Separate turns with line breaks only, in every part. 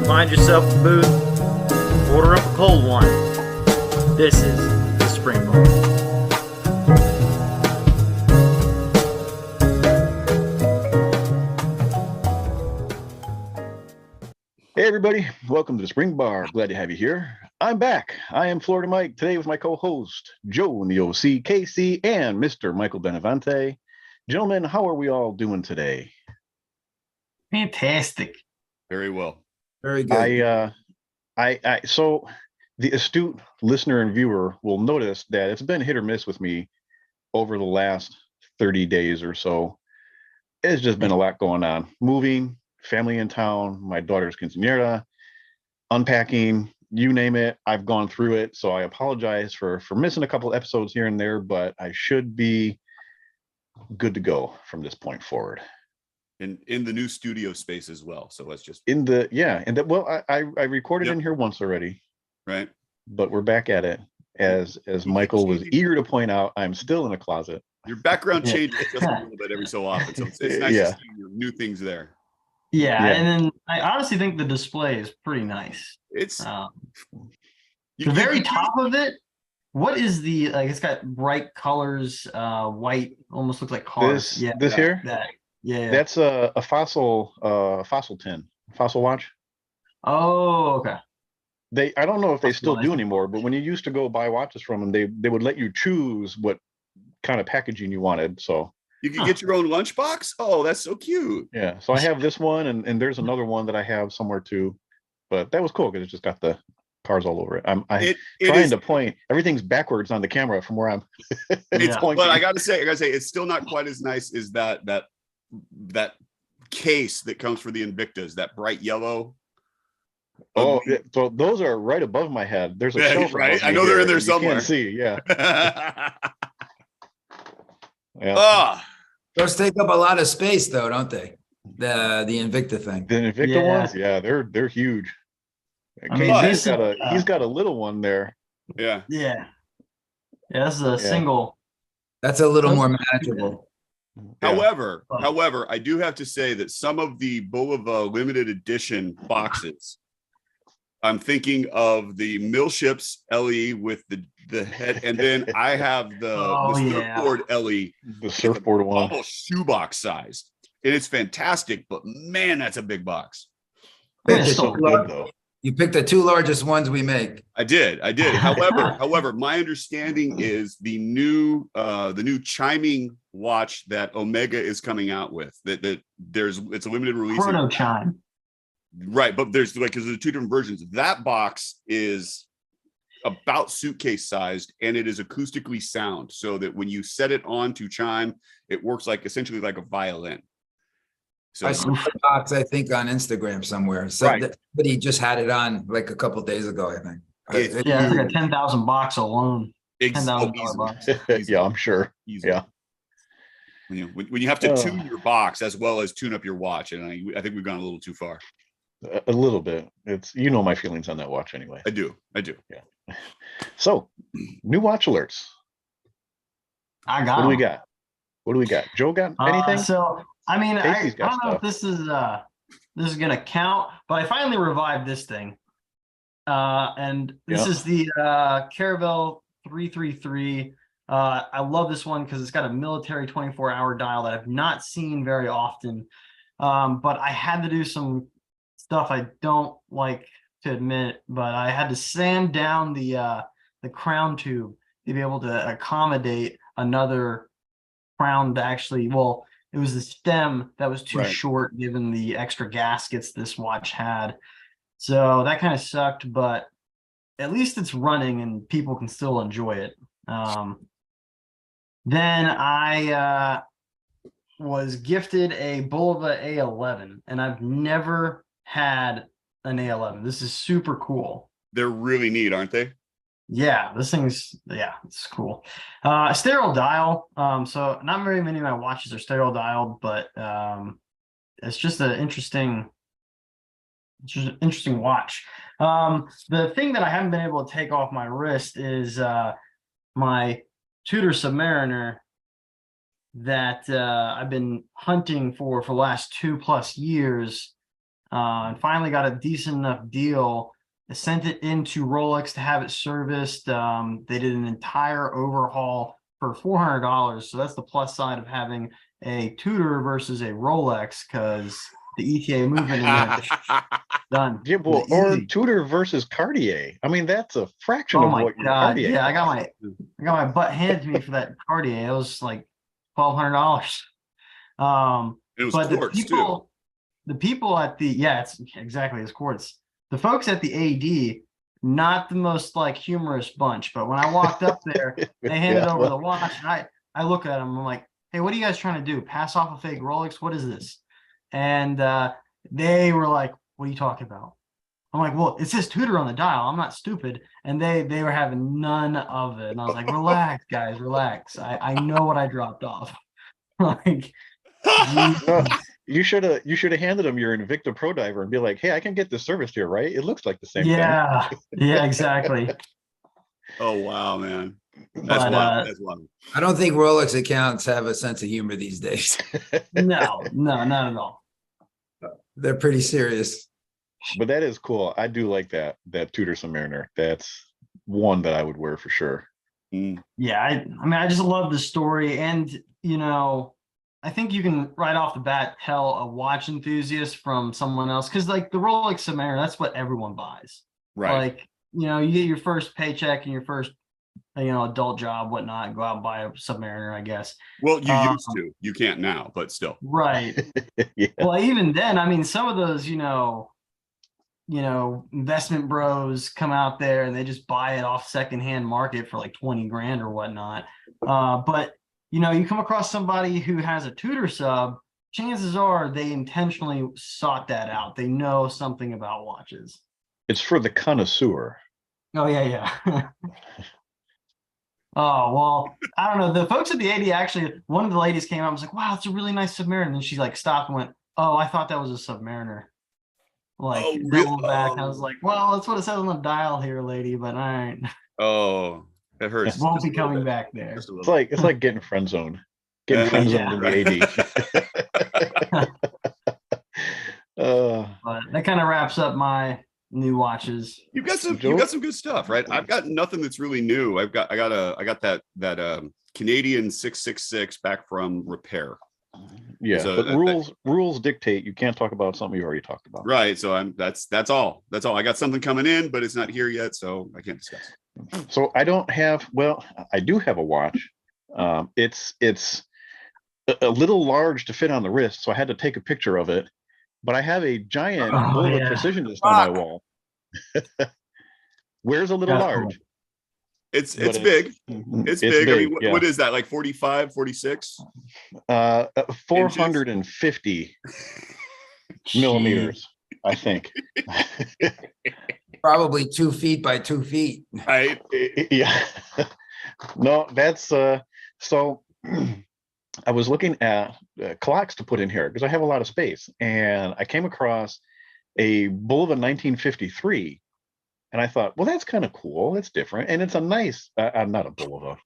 Find yourself a booth, order up a cold one. This is the Spring Bar.
Hey everybody, welcome to the Spring Bar. Glad to have you here. I'm back. I am Florida Mike, today with my co-host, Joe in the OC, Casey, and Mr. Michael Benavente. Gentlemen, how are we all doing today?
Fantastic.
Very well.
Very good.
So the astute listener and viewer will notice that it's been hit or miss with me over the last 30 days or so. It's just been a lot going on. Moving, family in town, my daughter's quinceañera, unpacking, you name it. I've gone through it. So I apologize for missing a couple episodes here and there, but I should be good to go from this point forward.
And in the new studio space as well. So let's just
I recorded in here once already.
Right.
But we're back at it. As Michael was eager to point out, I'm still in a closet.
Your background changes just a little bit every so often. So it's nice to see your new things there.
Yeah, and then I honestly think the display is pretty nice.
It's
the very top of it. What is the it's got bright colors, white, almost looks like cars.
This here?
Yeah.
That's a fossil tin, fossil watch.
Oh, okay.
I don't know if they still do anymore, but when you used to go buy watches from them, they would let you choose what kind of packaging you wanted. So
you can get your own lunchbox. Oh, that's so cute.
Yeah. So I have this one, and there's another one that I have somewhere too. But that was cool because it just got the cars all over it. I'm trying to point. Everything's backwards on the camera from where I'm.
But I gotta say, it's still not quite as nice as that case that comes for the Invictas, that bright yellow.
Oh, so those are right above my head. There's a shelf
right. I know they're in there somewhere.
You can't see, yeah.
Yeah.
Those take up a lot of space, though, don't they? The Invicta thing.
The Invicta ones, they're huge. I mean, he's got a little one there.
Yeah.
This is a single.
That's a little more manageable.
However, I do have to say that some of the Bulova limited edition boxes, I'm thinking of the Millships LE with the head, and then I have the surfboard LE,
the surfboard one,
almost shoebox sized. It is fantastic, but man, that's a big box.
You picked the two largest ones we make.
I did. However, my understanding is the new chiming watch that Omega is coming out with. That it's a limited release.
Chrono chime.
Right, but there's because there's two different versions. That box is about suitcase sized, and it is acoustically sound, so that when you set it on to chime, it works essentially like a violin. So
I saw the box, I think, on Instagram somewhere. So but he just had it on a couple of days ago, I think.
It's like a 10,000 box alone. $10,000 box.
Yeah, I'm sure.
Easy. Yeah. When you have to tune your box as well as tune up your watch, and I think we've gone a little too far.
A little bit. It's my feelings on that watch anyway.
I do.
Yeah. So, new watch alerts.
I got.
What do we got? Joe got anything?
So I mean, I don't know if this is gonna count, but I finally revived this thing. And this is the Caravel 333. I love this one because it's got a military 24-hour dial that I've not seen very often. But I had to do some stuff I don't like to admit, but I had to sand down the crown tube to be able to accommodate another crown to actually, it was the stem that was too short given the extra gaskets this watch had. So that kind of sucked, but at least it's running and people can still enjoy it. Then I was gifted a Bulova A11, and I've never had an A11. This is super cool.
They're really neat, aren't they?
Yeah, this thing's it's cool. Stereo dial. So not very many of my watches are stereo dialed, but it's just an interesting watch. The thing that I haven't been able to take off my wrist is my Tudor Submariner that I've been hunting for the last 2+ years. and finally got a decent enough deal. I sent it into Rolex to have it serviced. They did an entire overhaul for $400. So that's the plus side of having a Tudor versus a Rolex, because the ETA movement in that done.
Yeah, well, or Tudor versus Cartier. I mean, that's a fraction of what your Cartier.
Yeah, I got my butt handed to me for that Cartier. It was like $1,200.
It was
but
quartz too.
The people at the it's exactly, it's quartz. The folks at the AD, not the most like humorous bunch, but when I walked up there, they handed over the watch, and I look at them, I'm like, hey, what are you guys trying to do? Pass off a fake Rolex? What is this? And they were like, what are you talking about? I'm like, well, it says Tudor on the dial. I'm not stupid. And they were having none of it. And I was like, relax, guys, relax. I know what I dropped off. Like,
you should have handed them your Invicta Pro Diver and be like, hey, I can get this serviced here, right? It looks like the same thing.
Yeah, exactly.
Oh wow, man. That's wild. That's wild.
I don't think Rolex accounts have a sense of humor these days.
No, not at all.
They're pretty serious.
But that is cool. I do like that Tudor Submariner. That's one that I would wear for sure.
Yeah, I mean, I just love the story, and I think you can right off the bat tell a watch enthusiast from someone else, because like the Rolex Submariner, that's what everyone buys.
Right.
Like, you get your first paycheck and your first adult job, whatnot, go out and buy a Submariner, I guess.
Well, you used to. You can't now, but still.
Right.
Yeah.
Well, even then, I mean, some of those, investment bros come out there and they just buy it off secondhand market for like 20 grand or whatnot. But you come across somebody who has a Tudor sub, chances are they intentionally sought that out. They know something about watches.
It's for the connoisseur.
Oh, yeah. Oh, well, I don't know. The folks at the AD, actually, one of the ladies came out and was like, wow, it's a really nice Submariner. And then she like stopped and went, oh, I thought that was a Submariner. Like, double back. I was like, well, that's what it says on the dial here, lady, but all right.
Oh, that hurts.
Won't be coming back there.
It's like getting friend zoned. Getting friend zoned in the AD.
But
that kind of wraps up my new watches.
You got some good stuff, right? I've got nothing that's really new. I got that Canadian 666 back from repair.
Yeah, so but rules dictate you can't talk about something you've already talked about.
Right. So that's all. I got something coming in, but it's not here yet, so I can't discuss it.
So I don't have. Well, I do have a watch. It's a little large to fit on the wrist, so I had to take a picture of it. But I have a giant bullet precisionist on my wall. Where's a little large?
Cool. It's big. It's big. I mean, what is that? Like 45, 46?
450 millimeters, I think.
Probably 2 feet by 2 feet.
Right.
Yeah. No, that's so I was looking at clocks to put in here because I have a lot of space, and I came across a Bulova 1953, and I thought, well, that's kind of cool. It's different, and it's a nice, not a Bulova,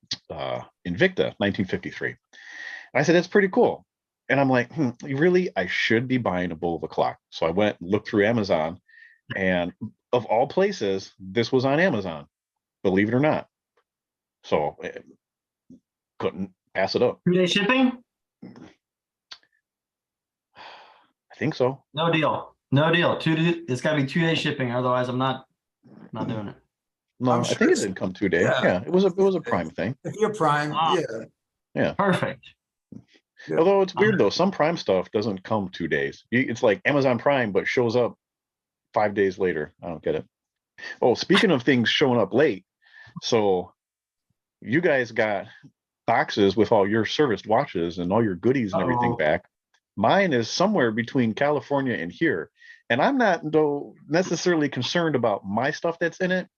Invicta 1953. And I said, it's pretty cool. And I'm like, really, I should be buying a Bulova clock. So I went and looked through Amazon, and of all places, this was on Amazon, believe it or not. So couldn't pass it up.
2-day shipping?
I think so.
No deal. It's got to be 2-day shipping. Otherwise, I'm not doing it.
No, I think it did come 2 days. Yeah, it was a Prime thing.
If you're Prime,
yeah.
Perfect.
Yeah. Although it's weird though, some Prime stuff doesn't come 2 days. It's like Amazon Prime, but shows up 5 days later. I don't get it. Oh, speaking of things showing up late, so you guys got boxes with all your serviced watches and all your goodies and everything back. Mine is somewhere between California and here, and I'm not necessarily concerned about my stuff that's in it.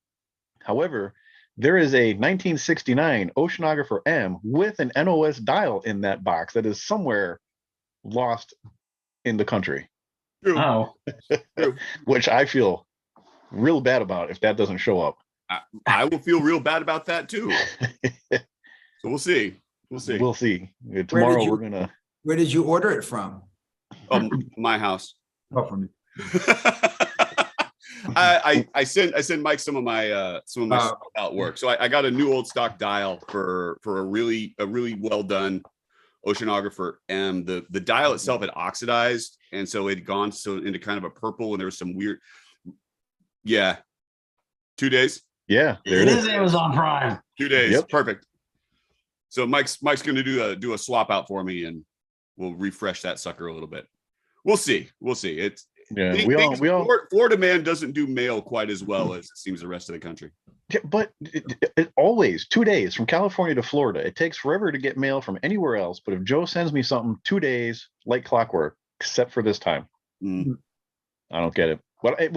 However, there is a 1969 Oceanographer M with an NOS dial in that box that is somewhere lost in the country.
Oh,
which I feel real bad about if that doesn't show up.
I will feel real bad about that too. So we'll see. Tomorrow we're gonna.
Where did you order it from?
My house.
Oh, from
I sent Mike some of my outwork. So I got a new old stock dial for a really well done oceanographer, and the dial itself had oxidized, and so it had gone into kind of a purple, and there was some weird 2 days.
Yeah, there
it is Amazon Prime.
2 days.
Yep.
Perfect. So Mike's going to do a swap out for me, and we'll refresh that sucker a little bit. We'll see. It's Florida man doesn't do mail quite as well as it seems the rest of the country.
Yeah, but it always 2 days from California to Florida. It takes forever to get mail from anywhere else. But if Joe sends me something, 2 days like clockwork, except for this time. I don't get it. But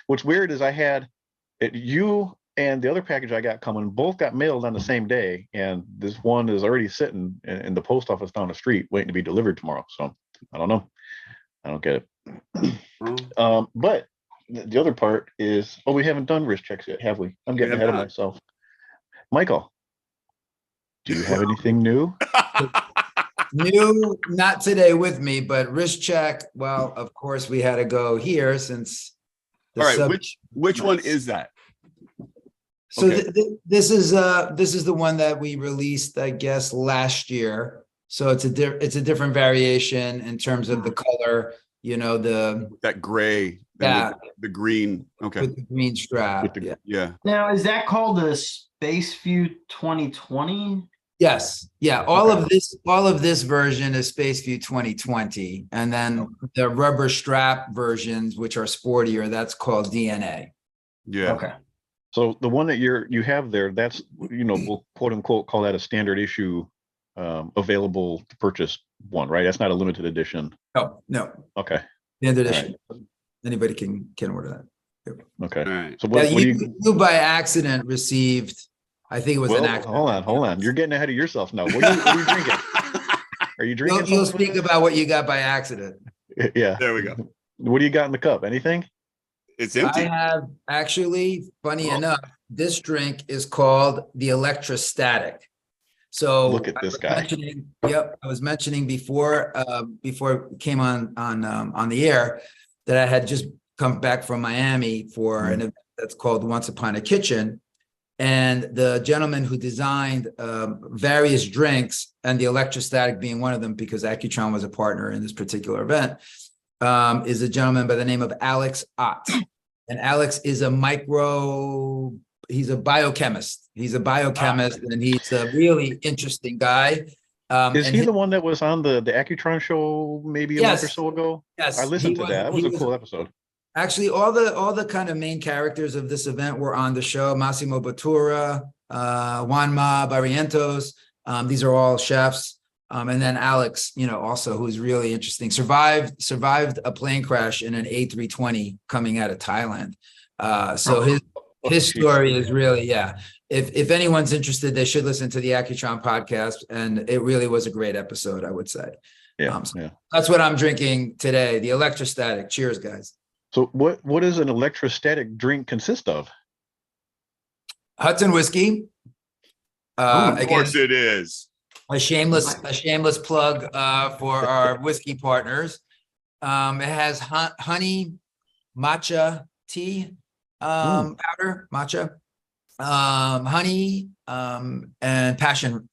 what's weird is I had you and the other package I got coming both got mailed on the same day, and this one is already sitting in the post office down the street waiting to be delivered tomorrow. So I don't know. I don't get it. But the other part is, we haven't done wrist checks yet, have we? I'm getting ahead of myself. Michael, do you have anything new?
New, not today with me, but wrist check. Well, of course, we had to go here since.
All right, which one is that?
So this is the one that we released, I guess, last year. So it's a different variation in terms of the color. That
gray, the green. Okay,
with the green strap.
Yeah.
Now, is that called the Spaceview 2020?
Yes. Yeah. All of this version is Spaceview 2020, and then the rubber strap versions, which are sportier, that's called DNA.
Yeah.
Okay.
So the one that you have there, that's we'll quote unquote call that a standard issue, available to purchase one, right? That's not a limited edition.
No.
Okay.
Standard edition. Right. Anybody can order that. Yep.
Okay.
All right.
So what
you by accident received? I think it was an accident.
Hold on. You're getting ahead of yourself now. What are you drinking? Are you drinking?
You'll speak about what you got by accident.
Yeah.
There we go.
What do you got in the cup? Anything?
It's empty.
I have actually, funny enough, this drink is called the Electrostatic. So
look at this guy.
I was mentioning before it came on the air that I had just come back from Miami for an event that's called Once Upon a Kitchen. And the gentleman who designed various drinks, and the Electrostatic being one of them, because Accutron was a partner in this particular event, is a gentleman by the name of Alex Ott. And Alex is he's a biochemist. And he's a really interesting guy.
Is he the one that was on the Accutron show maybe a month or so ago?
Yes.
I listened to that. That was a cool episode.
Actually, all the kind of main characters of this event were on the show. Massimo Bottura, Juanma Barrientos. These are all chefs. And then Alex, also, who's really interesting, survived a plane crash in an A320 coming out of Thailand. So his story is really, If anyone's interested, they should listen to the Accutron podcast. And it really was a great episode, I would say. That's what I'm drinking today, the Electrostatic. Cheers, guys.
So what does an electrostatic drink consist of?
Hudson whiskey.
Of course it is.
A shameless plug for our whiskey partners. It has honey, matcha tea, powder, matcha, honey, and passion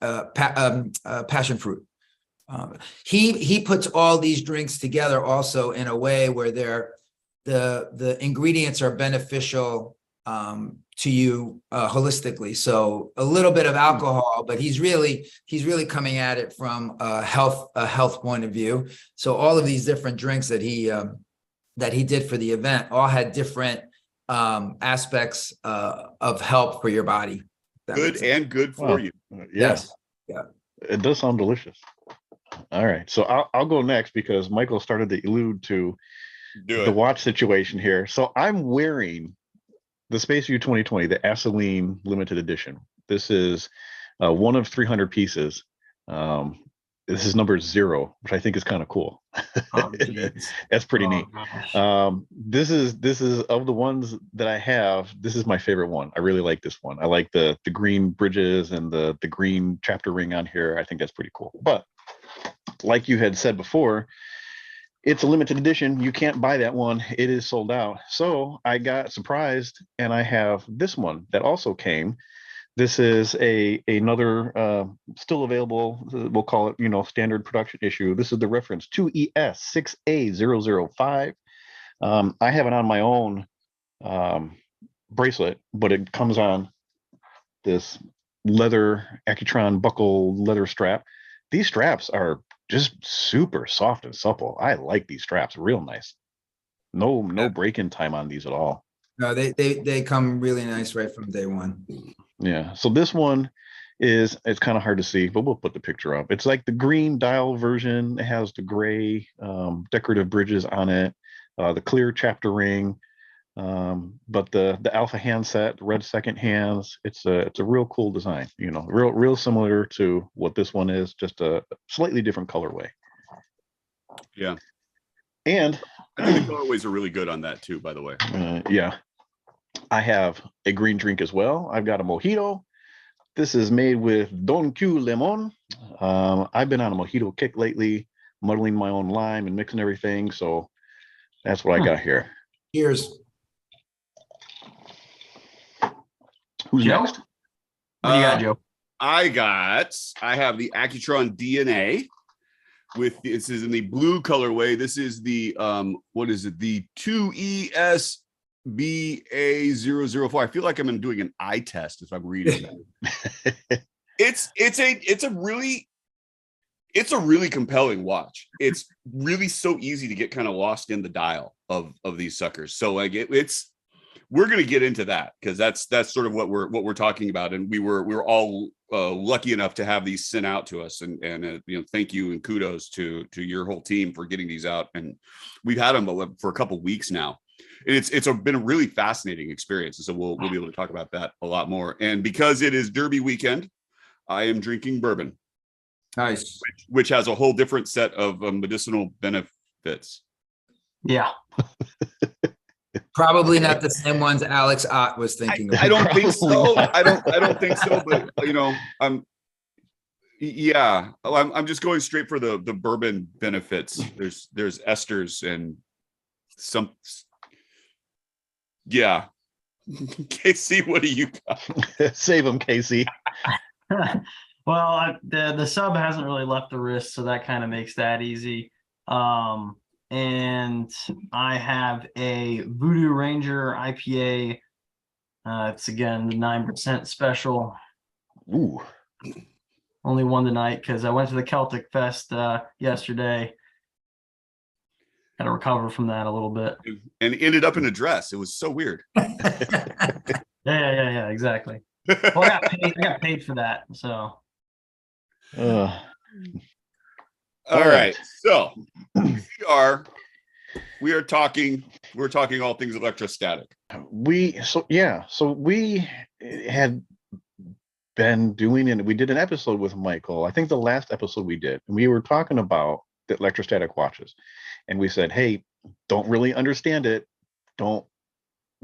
fruit. He puts all these drinks together also in a way where the ingredients are beneficial to you holistically. So a little bit of alcohol, but he's really coming at it from a health point of view. So all of these different drinks that he did for the event all had different aspects of help for your body.
Good and good for you.
Yes. Yeah. It does sound delicious. All right. So I'll go next because Michael started to allude to the watch situation here. So I'm wearing the Spaceview 2020, the Aceline limited edition. This is one of 300 pieces. This is number 0, which I think is kind of cool. That's pretty neat. This is of the ones that I have, this is my favorite one. I really like this one. I like the green bridges and the green chapter ring on here. I think that's pretty cool. But like you had said before, it's a limited edition. You can't buy that one. It is sold out. So I got surprised, and I have this one that also came. This is another still available. We'll call it, standard production issue. This is the reference 2ES6A005. I have it on my own bracelet, but it comes on this leather Accutron buckle leather strap. These straps are just super soft and supple. I like these straps, real nice. No break-in time on these at all.
No, they come really nice right from day one.
Yeah. So this one it's kind of hard to see, but we'll put the picture up. It's like the green dial version. It has the gray decorative bridges on it, the clear chapter ring. But the alpha handset, the red second hands, it's a real cool design, real similar to what this one is, just a slightly different colorway.
Yeah.
And
I think the colorways are really good on that too, by the way.
Yeah. I have a green drink as well. I've got a mojito. This is made with Don Q Lemon. I've been on a mojito kick lately, muddling my own lime and mixing everything. So that's what I got here.
Cheers.
Who's
Joe?
next?
What do you got, Joe?
I have the Accutron DNA this is in the blue colorway. This is the what is it? The 2ESBA004. I feel like I'm doing an eye test if I'm reading that. It's a really compelling watch. It's really so easy to get kind of lost in the dial of these suckers. So like we're going to get into that because that's sort of what we're talking about. And we were all lucky enough to have these sent out to us, and thank you and kudos to your whole team for getting these out. And we've had them for a couple weeks now. And it's been a really fascinating experience. So we'll be able to talk about that a lot more. And because it is Derby weekend, I am drinking bourbon.
Nice.
Which has a whole different set of medicinal benefits.
Yeah.
Probably not the same ones Alex Ott was thinking of.
I don't think so. I don't think so. But I'm just going straight for the bourbon benefits. There's esters and some. Yeah. Casey, what do you got?
Save them, Casey.
Well, the sub hasn't really left the wrist, so that kind of makes that easy. And I have a Voodoo Ranger IPA. It's again the 9% special.
Ooh.
Only one tonight because I went to the Celtic Fest yesterday. Got to recover from that a little bit.
And ended up in a dress. It was so weird.
Yeah, exactly. Well, I got paid for that, so.
All right. So we're talking all things electrostatic.
We had been doing it. We did an episode with Michael. I think the last episode we did, and we were talking about the electrostatic watches. And we said, hey, don't really understand it, don't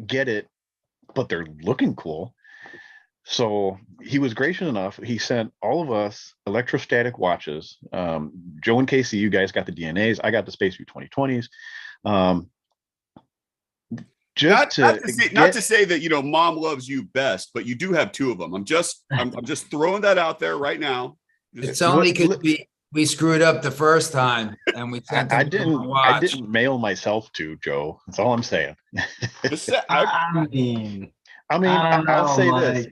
get it, but they're looking cool. So he was gracious enough. He sent all of us electrostatic watches. Joe and Casey, you guys got the DNAs. I got the Spaceview 2020s. Not
to say that Mom loves you best, but you do have two of them. I'm just throwing that out there right now.
It's only because we screwed up the first time and we sent them
I didn't mail myself to Joe. That's all I'm saying.
I'll say
this.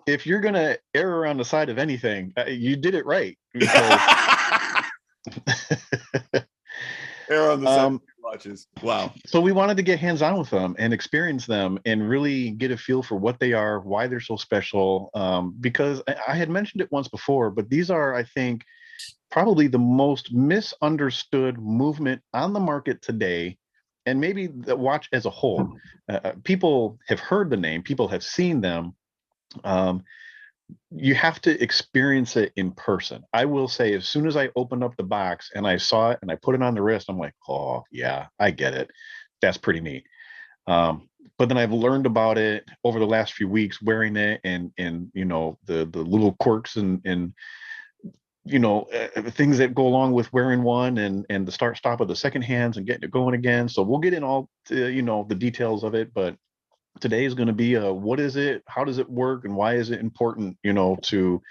If you're going to err on the side of anything, you did it right. Because...
err on the side of watches. Wow.
So we wanted to get hands-on with them and experience them and really get a feel for what they are, why they're so special. Because I had mentioned it once before, but these are, I think, probably the most misunderstood movement on the market today, and maybe the watch as a whole. People have heard the name, people have seen them. You have to experience it in person. I will say, as soon as I opened up the box and I saw it and I put it on the wrist, I'm like, oh yeah, I get it. That's pretty neat. But then I've learned about it over the last few weeks, wearing it, and the little quirks and things that go along with wearing one and the start stop of the second hands and getting it going again. So we'll get in all the details of it, but today is going to be what is it, how does it work, and why is it important, to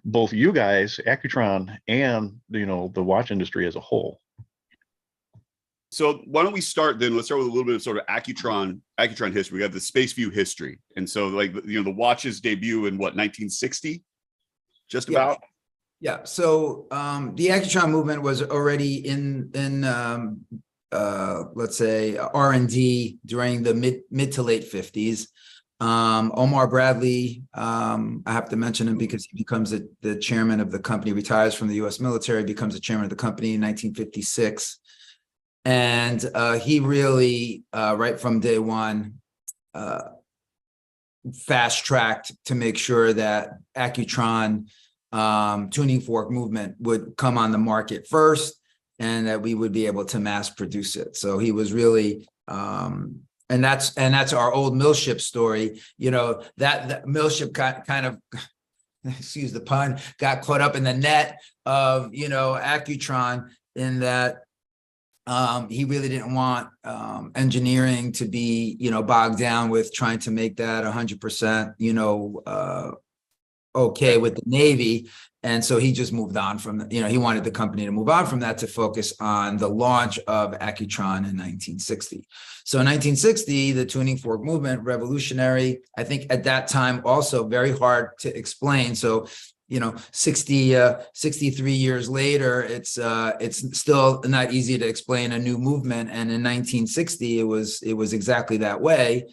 both you guys, Accutron, and the watch industry as a whole.
So why don't we start then? Let's start with a little bit of sort of Accutron history. We have the Spaceview history, and so the watch's debut in what, 1960, just about.
Yeah. So the Accutron movement was already in let's say R&D during the mid to late 50s. Omar Bradley, I have to mention him because he becomes the chairman of the company, retires from the U.S. military, becomes the chairman of the company in 1956. And he really, right from day one, fast-tracked to make sure that Accutron tuning fork movement would come on the market first, and that we would be able to mass produce it. So he was really, and that's our old millship story. That millship got kind of, excuse the pun, got caught up in the net of Accutron, in that he really didn't want engineering to be bogged down with trying to make that 100% okay with the Navy. And so he just moved on from, he wanted the company to move on from that to focus on the launch of Accutron in 1960. So in 1960, the tuning fork movement, revolutionary, I think at that time also very hard to explain. So 63 years later, it's still not easy to explain a new movement. And in 1960, it was exactly that way.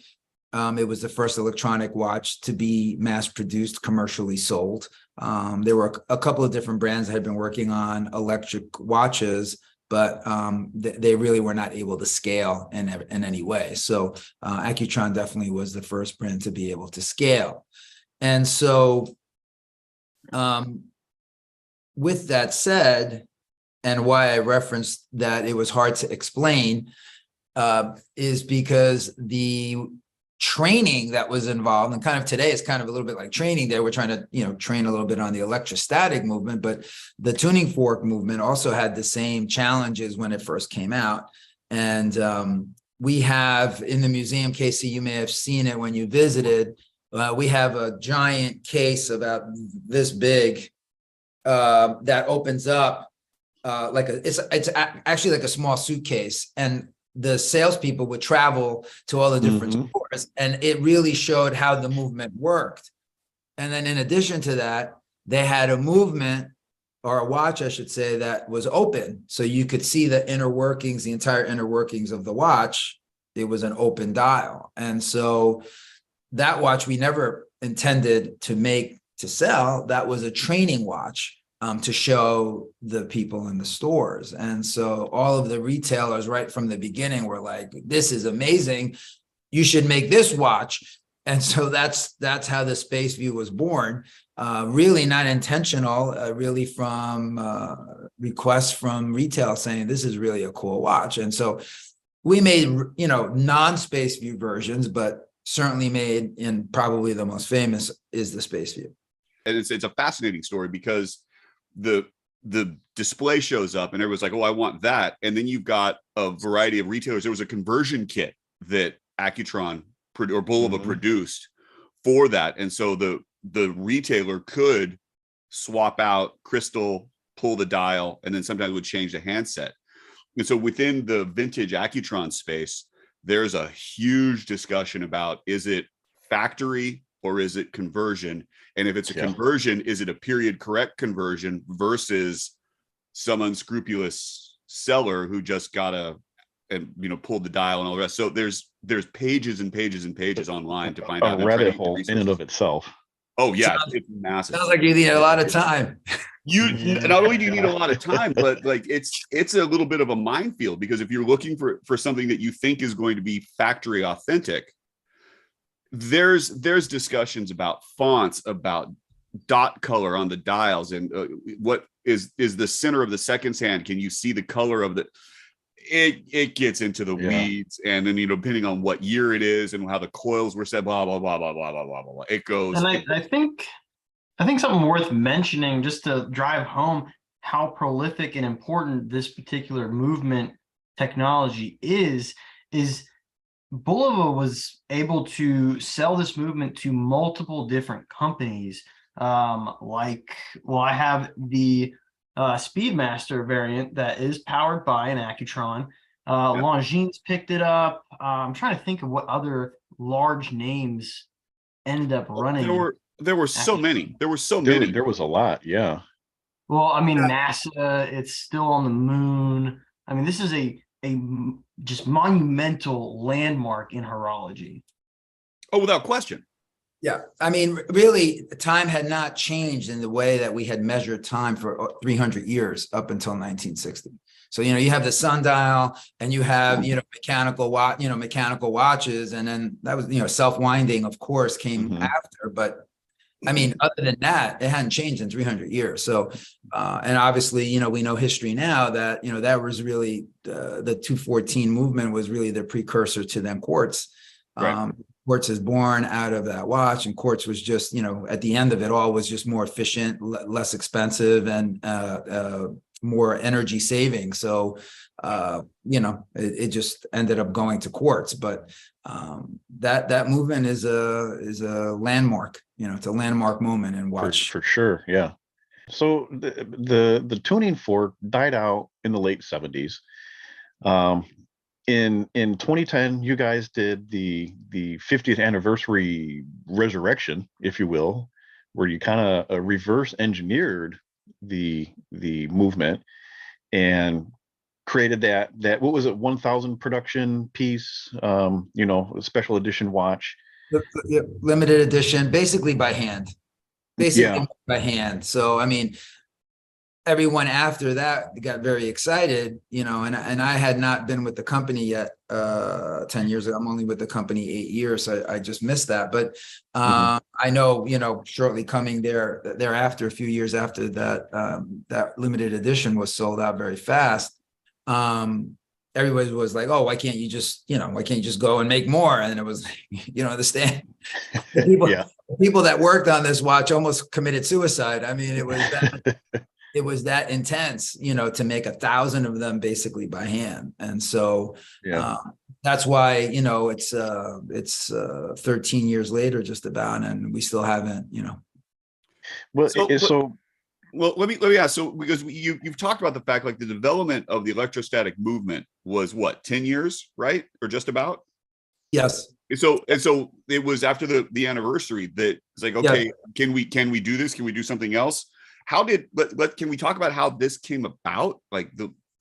It was the first electronic watch to be mass produced, commercially sold. There were a couple of different brands that had been working on electric watches, but they really were not able to scale in any way. So Accutron definitely was the first brand to be able to scale. And so with that said, and why I referenced that it was hard to explain, is because the training that was involved, and kind of today it's kind of a little bit like training there. We're trying to, train a little bit on the electrostatic movement, but the tuning fork movement also had the same challenges when it first came out. And we have in the museum, Casey, you may have seen it when you visited, we have a giant case about this big that opens up it's actually like a small suitcase, and the salespeople would travel to all the different stores, and it really showed how the movement worked. And then in addition to that, they had a movement, or a watch, I should say, that was open. So you could see the inner workings, the entire inner workings of the watch. It was an open dial. And so that watch we never intended to sell. That was a training watch to show the people in the stores. And so all of the retailers right from the beginning were like, this is amazing, you should make this watch. And so that's how the Spaceview was born. Really not intentional, really from requests from retail saying this is really a cool watch. And so we made non-Spaceview versions, but certainly made, and probably the most famous is the Spaceview.
And it's a fascinating story because the display shows up and everyone's like, oh, I want that. And then you've got a variety of retailers. There was a conversion kit that Accutron or Bulova produced for that. And so the retailer could swap out crystal, pull the dial, and then sometimes would change the handset. And so within the vintage Accutron space, there's a huge discussion about, is it factory or is it conversion? And if it's a conversion, is it a period correct conversion versus some unscrupulous seller who just pulled the dial and all the rest? So there's pages and pages and pages online to find out.
A rabbit hole in and of itself.
Oh yeah, it's massive.
Sounds like you need a lot of time.
Not only do you need a lot of time, but like it's a little bit of a minefield, because if you're looking for something that you think is going to be factory authentic, there's discussions about fonts, about dot color on the dials, and what is the center of the seconds hand. Can you see the color of the? It gets into the weeds, and then depending on what year it is and how the coils were set, blah blah blah blah blah blah blah blah. It goes.
And I think I think something worth mentioning just to drive home how prolific and important this particular movement technology is Bulova was able to sell this movement to multiple different companies. I have the Speedmaster variant that is powered by an Accutron. Longines picked it up. I'm trying to think of what other large names ended up running.
There were so many. There were so many.
There was a lot. Yeah.
Well, I mean, NASA, it's still on the moon. I mean, this is a just monumental landmark in horology.
Oh, without question.
Yeah. I mean, really, time had not changed in the way that we had measured time for 300 years up until 1960. So, you have the sundial and you have, mechanical watches. And then that was, self-winding, of course, came after. But I mean, other than that, it hadn't changed in 300 years. So, and obviously, we know history now that, that was really the 214 movement was really the precursor to then quartz.
Right.
Quartz is born out of that watch, and quartz was just, at the end of it all was just more efficient, less expensive, and more energy saving. So, it just ended up going to quartz. But that movement is a landmark. It's a landmark moment in watch
for sure. Yeah. So the tuning fork died out in the late 70s. In 2010, you guys did the 50th anniversary resurrection, if you will, where you kind of reverse engineered the movement and created that what was it, 1,000 production piece, a special edition watch.
Limited edition, basically by hand. By hand. So, I mean, everyone after that got very excited, and I had not been with the company yet 10 years ago. I'm only with the company 8 years. So I just missed that. But I know, shortly coming thereafter, a few years after that, that limited edition was sold out very fast. Everybody was like, oh, why can't you just go and make more? And it was, understand. People that worked on this watch almost committed suicide. I mean, it was that, it was that intense, to make 1,000 of them basically by hand. And so that's why, it's 13 years later, just about, and we still haven't,
Well,
Well, let me ask. So, because you've talked about the fact, like, the development of the electrostatic movement was what, 10 years, right, or just about?
Yes.
So it was after the anniversary that it's like, okay, can we do this? Can we do something else? Can we talk about how this came about? Like,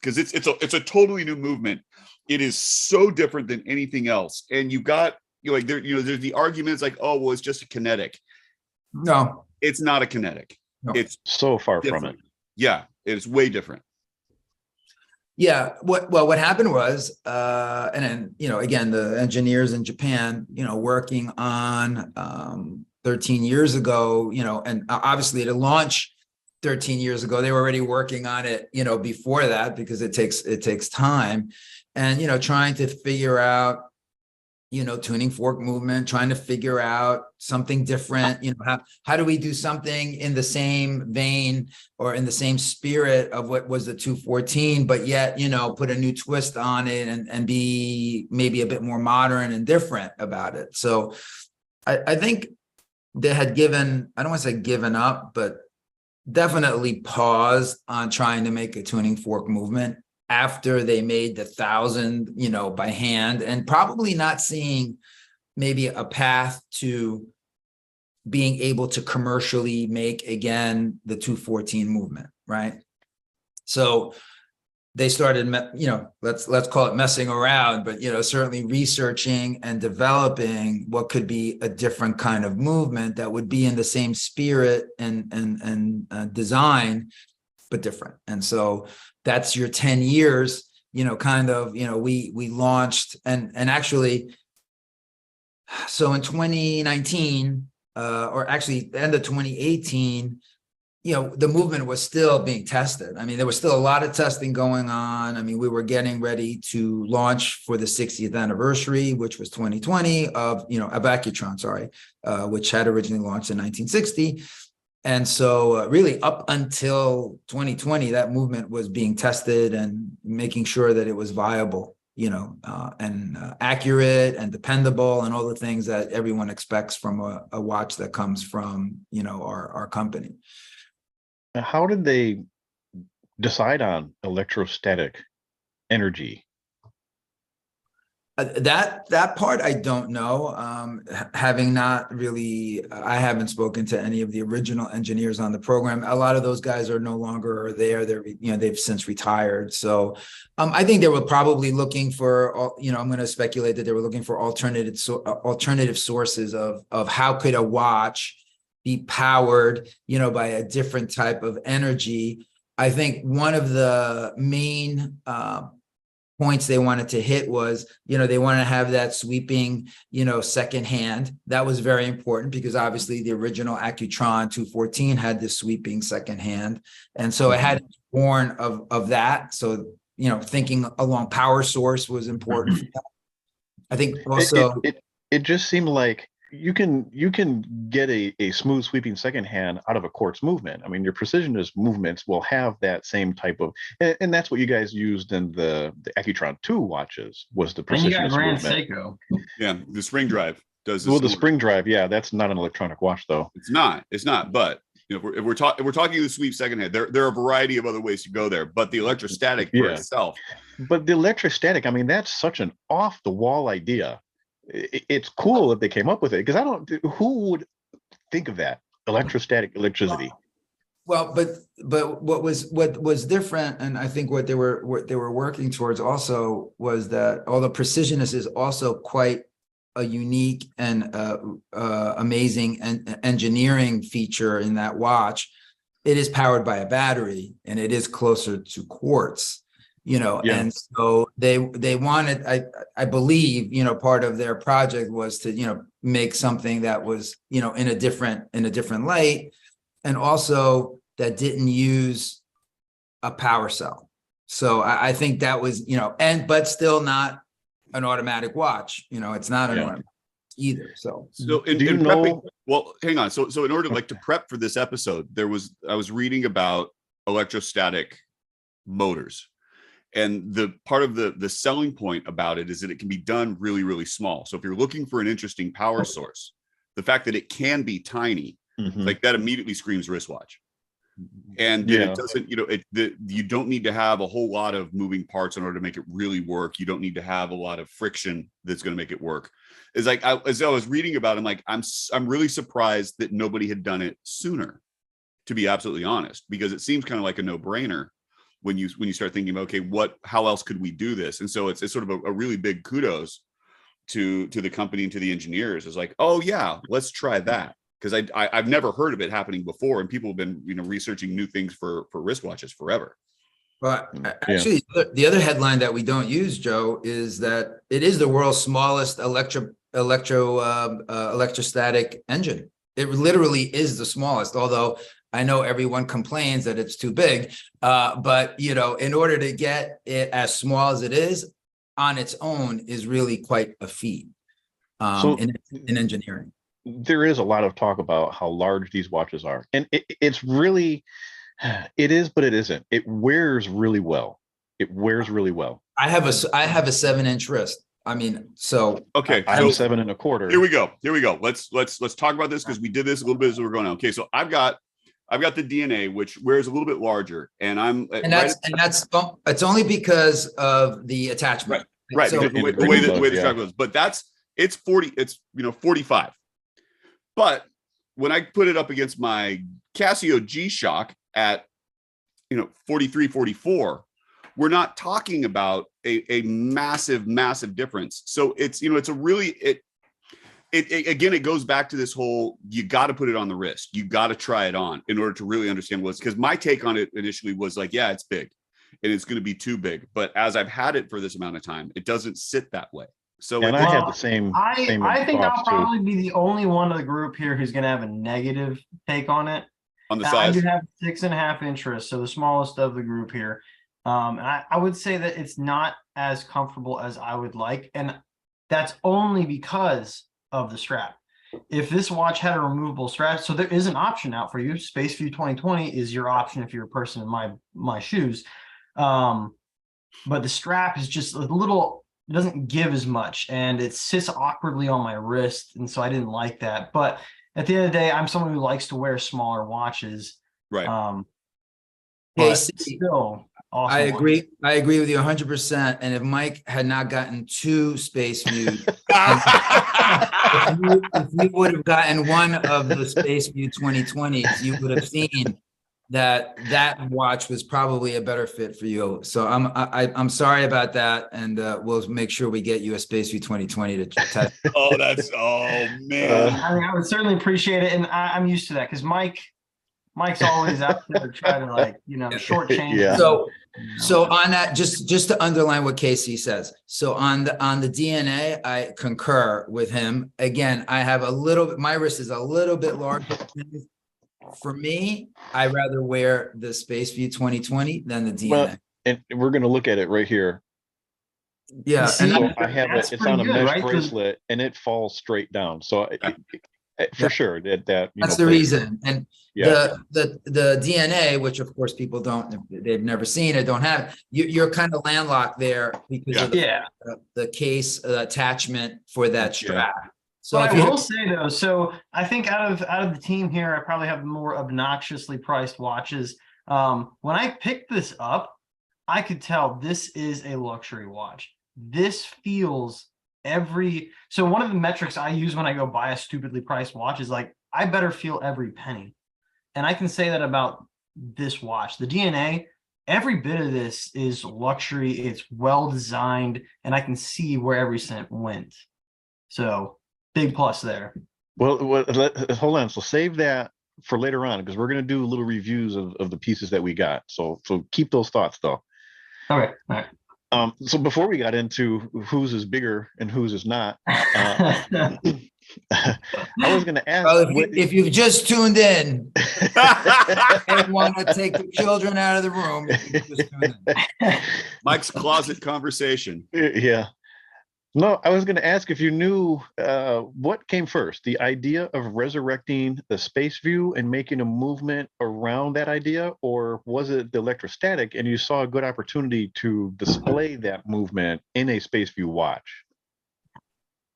because it's a totally new movement. It is so different than anything else, and you've got there's the arguments like, oh, well, it's just a kinetic.
No,
it's not a kinetic. No. It's
so far
different.
from it.
Yeah, it's way different.
Yeah. What happened was, and then, again, the engineers in Japan, working on 13 years ago, and obviously to launch 13 years ago, they were already working on it, before that, because it takes time, and, trying to figure out, tuning fork movement, trying to figure out something different, how do we do something in the same vein or in the same spirit of what was the 214, but yet, put a new twist on it and be maybe a bit more modern and different about it. So I think they had given, I don't want to say given up, but definitely paused on trying to make a tuning fork movement after they made the 1,000, by hand, and probably not seeing maybe a path to being able to commercially make again the 214 movement, right? So they started, let's call it messing around, but certainly researching and developing what could be a different kind of movement that would be in the same spirit and design, but different. And so that's your 10 years, we launched and actually, so in 2019, or actually the end of 2018, the movement was still being tested. I mean, there was still a lot of testing going on. I mean, we were getting ready to launch for the 60th anniversary, which was 2020 of Accutron, which had originally launched in 1960. And so really up until 2020, that movement was being tested and making sure that it was viable, and accurate and dependable and all the things that everyone expects from a watch that comes from, our company.
How did they decide on electrostatic energy?
That part I don't know. Having not really, I haven't spoken to any of the original engineers on the program. A lot of those guys are no longer there. They've since retired. So I think they were probably looking for, I'm going to speculate that they were looking for alternative sources of how could a watch be powered, by a different type of energy. I think one of the main points they wanted to hit was, they want to have that sweeping, second hand. That was very important because obviously the original Accutron 214 had this sweeping second hand. And so it had born of that. So, thinking along power source was important. I think also
it just seemed like you can get a smooth sweeping second hand out of a quartz movement. I mean, your precisionist movements will have that same type of, and that's what you guys used in the Accutron 2 watches, was the precisionist movement.
Seiko.
Yeah, the spring drive does this.
Well, the spring drive, yeah, that's not an electronic watch though.
It's not, but if we're talking the sweep second hand, there are a variety of other ways to go there, but the electrostatic for itself.
But the electrostatic, I mean, that's such an off the wall idea. It's cool that they came up with it, because who would think of that? Electrostatic electricity.
Well, but what was different, and I think what they were working towards also was that although precisionist is also quite a unique and amazing engineering feature in that watch, it is powered by a battery and it is closer to quartz. And so they wanted, I believe, part of their project was to, make something that was, in a different light, and also that didn't use a power cell. So I think that was, but still not an automatic watch. It's not an automatic either. So
well, hang on. So in order to prep for this episode, I was reading about electrostatic motors. And the part of the selling point about it is that it can be done really, really small. So if you're looking for an interesting power source, the fact that it can be tiny, like that immediately screams wristwatch. And it doesn't, you don't need to have a whole lot of moving parts in order to make it really work. You don't need to have a lot of friction that's going to make it work. It's like, as I was reading about it, I'm really surprised that nobody had done it sooner, to be absolutely honest, because it seems kind of like a no-brainer when you start thinking about, okay, how else could we do this? And so it's sort of a really big kudos to the company and to the engineers. It's like, oh yeah, let's try that. Because I've never heard of it happening before, and people have been researching new things for wristwatches forever.
But actually, the other headline that we don't use, Joe, is that it is the world's smallest electrostatic engine. It literally is the smallest, although I know everyone complains that it's too big, but in order to get it as small as it is on its own is really quite a feat in engineering.
There is a lot of talk about how large these watches are, and it's really, it is, but it isn't. It wears really well. I have a 7-inch wrist. I mean, so
okay,
I have 7 1/4.
Here we go. Let's talk about this, because we did this a little bit as we were going on. Okay, so I've got the DNA, which wears a little bit larger, and
it's only because of the attachment,
right?
So,
the way the strap goes, but it's 40, it's 45. But when I put it up against my Casio G-Shock at 43, 44, we're not talking about a massive difference. So it's it's a really again, it goes back to this whole, you got to put it on the wrist. You got to try it on in order to really understand what's, because my take on it initially was like, yeah, it's big and it's going to be too big. But as I've had it for this amount of time, it doesn't sit that way. So
and I had the same.
I think I'll probably be the only one of the group here who's going to have a negative take on it.
On the size,
I do have 6.5 inch, so the smallest of the group here. And I would say that it's not as comfortable as I would like, and that's only because of the strap. if this watch had a removable strap, so there is an option out for you. Spaceview 2020 is your option if you're a person in my shoes. But the strap is just a little, it doesn't give as much, and it sits awkwardly on my wrist, and so I didn't like that. But at the end of the day, I'm someone who likes to wear smaller watches.
Right.
But
Casey,
still, awesome
I agree.
watches.
I agree with you 100%. And if Mike had not gotten 2 Spaceview, if you would have gotten one of the Spaceview 2020s, you would have seen that watch was probably a better fit for you. So I'm sorry about that, and we'll make sure we get you a Spaceview 2020 to test.
Oh, man.
I mean, I would certainly appreciate it, and I'm used to that because Mike's always out there trying to, like, shortchange.
Yeah.
So on that, just to underline what Casey says. So on the DNA, I concur with him. Again, I have my wrist is a little bit larger. For me, I rather wear the Spaceview 2020 than the DNA.
Well, and we're going to look at it right here.
Yeah.
See,
So I have
that's
it's on a
pretty good,
mesh
right?
bracelet, and it falls straight down. So for sure that
That's the reason. And
Yeah.
the DNA, which of course people they've never seen it, don't have, you're kind of landlocked there because of the case attachment for that strap. So
but I will say though, so I think out of the team here, I probably have the more obnoxiously priced watches. When I picked this up, I could tell this is a luxury watch. This feels so one of the metrics I use when I go buy a stupidly priced watch is like, I better feel every penny. And I can say that about this watch. The DNA, every bit of this is luxury. It's well designed, and I can see where every cent went. So big plus there.
Well, hold on. So save that for later on, because we're going to do little reviews of the pieces that we got. So keep those thoughts though.
Okay. All right.
So before we got into whose is bigger and whose is not, I was going to ask.
Well, if you've just tuned in and want to take the children out of the room, just tune in.
Mike's closet conversation.
Yeah. No, I was going to ask if you knew what came first, the idea of resurrecting the Spaceview and making a movement around that idea, or was it the electrostatic and you saw a good opportunity to display that movement in a Spaceview watch?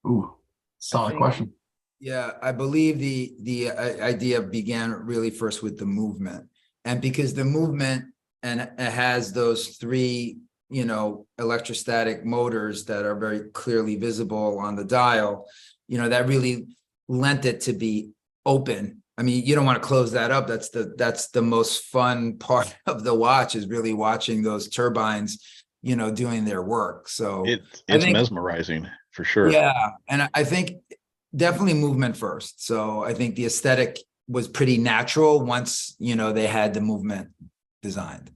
Ooh, solid question.
Yeah, I believe the idea began really first with the movement, and because the movement and it has those 3 electrostatic motors that are very clearly visible on the dial, that really lent it to be open. I mean, you don't want to close that up. That's the most fun part of the watch, is really watching those turbines, doing their work. So
it's mesmerizing for sure.
Yeah. And I think definitely movement first. So I think the aesthetic was pretty natural once, they had the movement designed.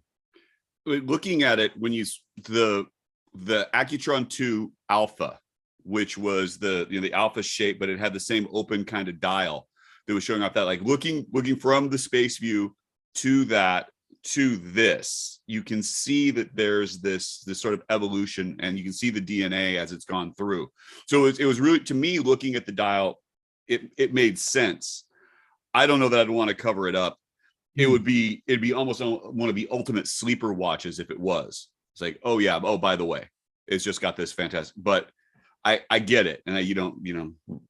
Looking at it, when the Accutron 2 Alpha, which was the Alpha shape, but it had the same open kind of dial that was showing off that, like, looking from the Spaceview to this, you can see that there's this sort of evolution, and you can see the DNA as it's gone through. So it was really, to me, looking at the dial, it made sense. I don't know that I'd want to cover it up. It'd be almost one of the ultimate sleeper watches if it was. It's like, oh yeah, oh, by the way, it's just got this fantastic, but I get it. And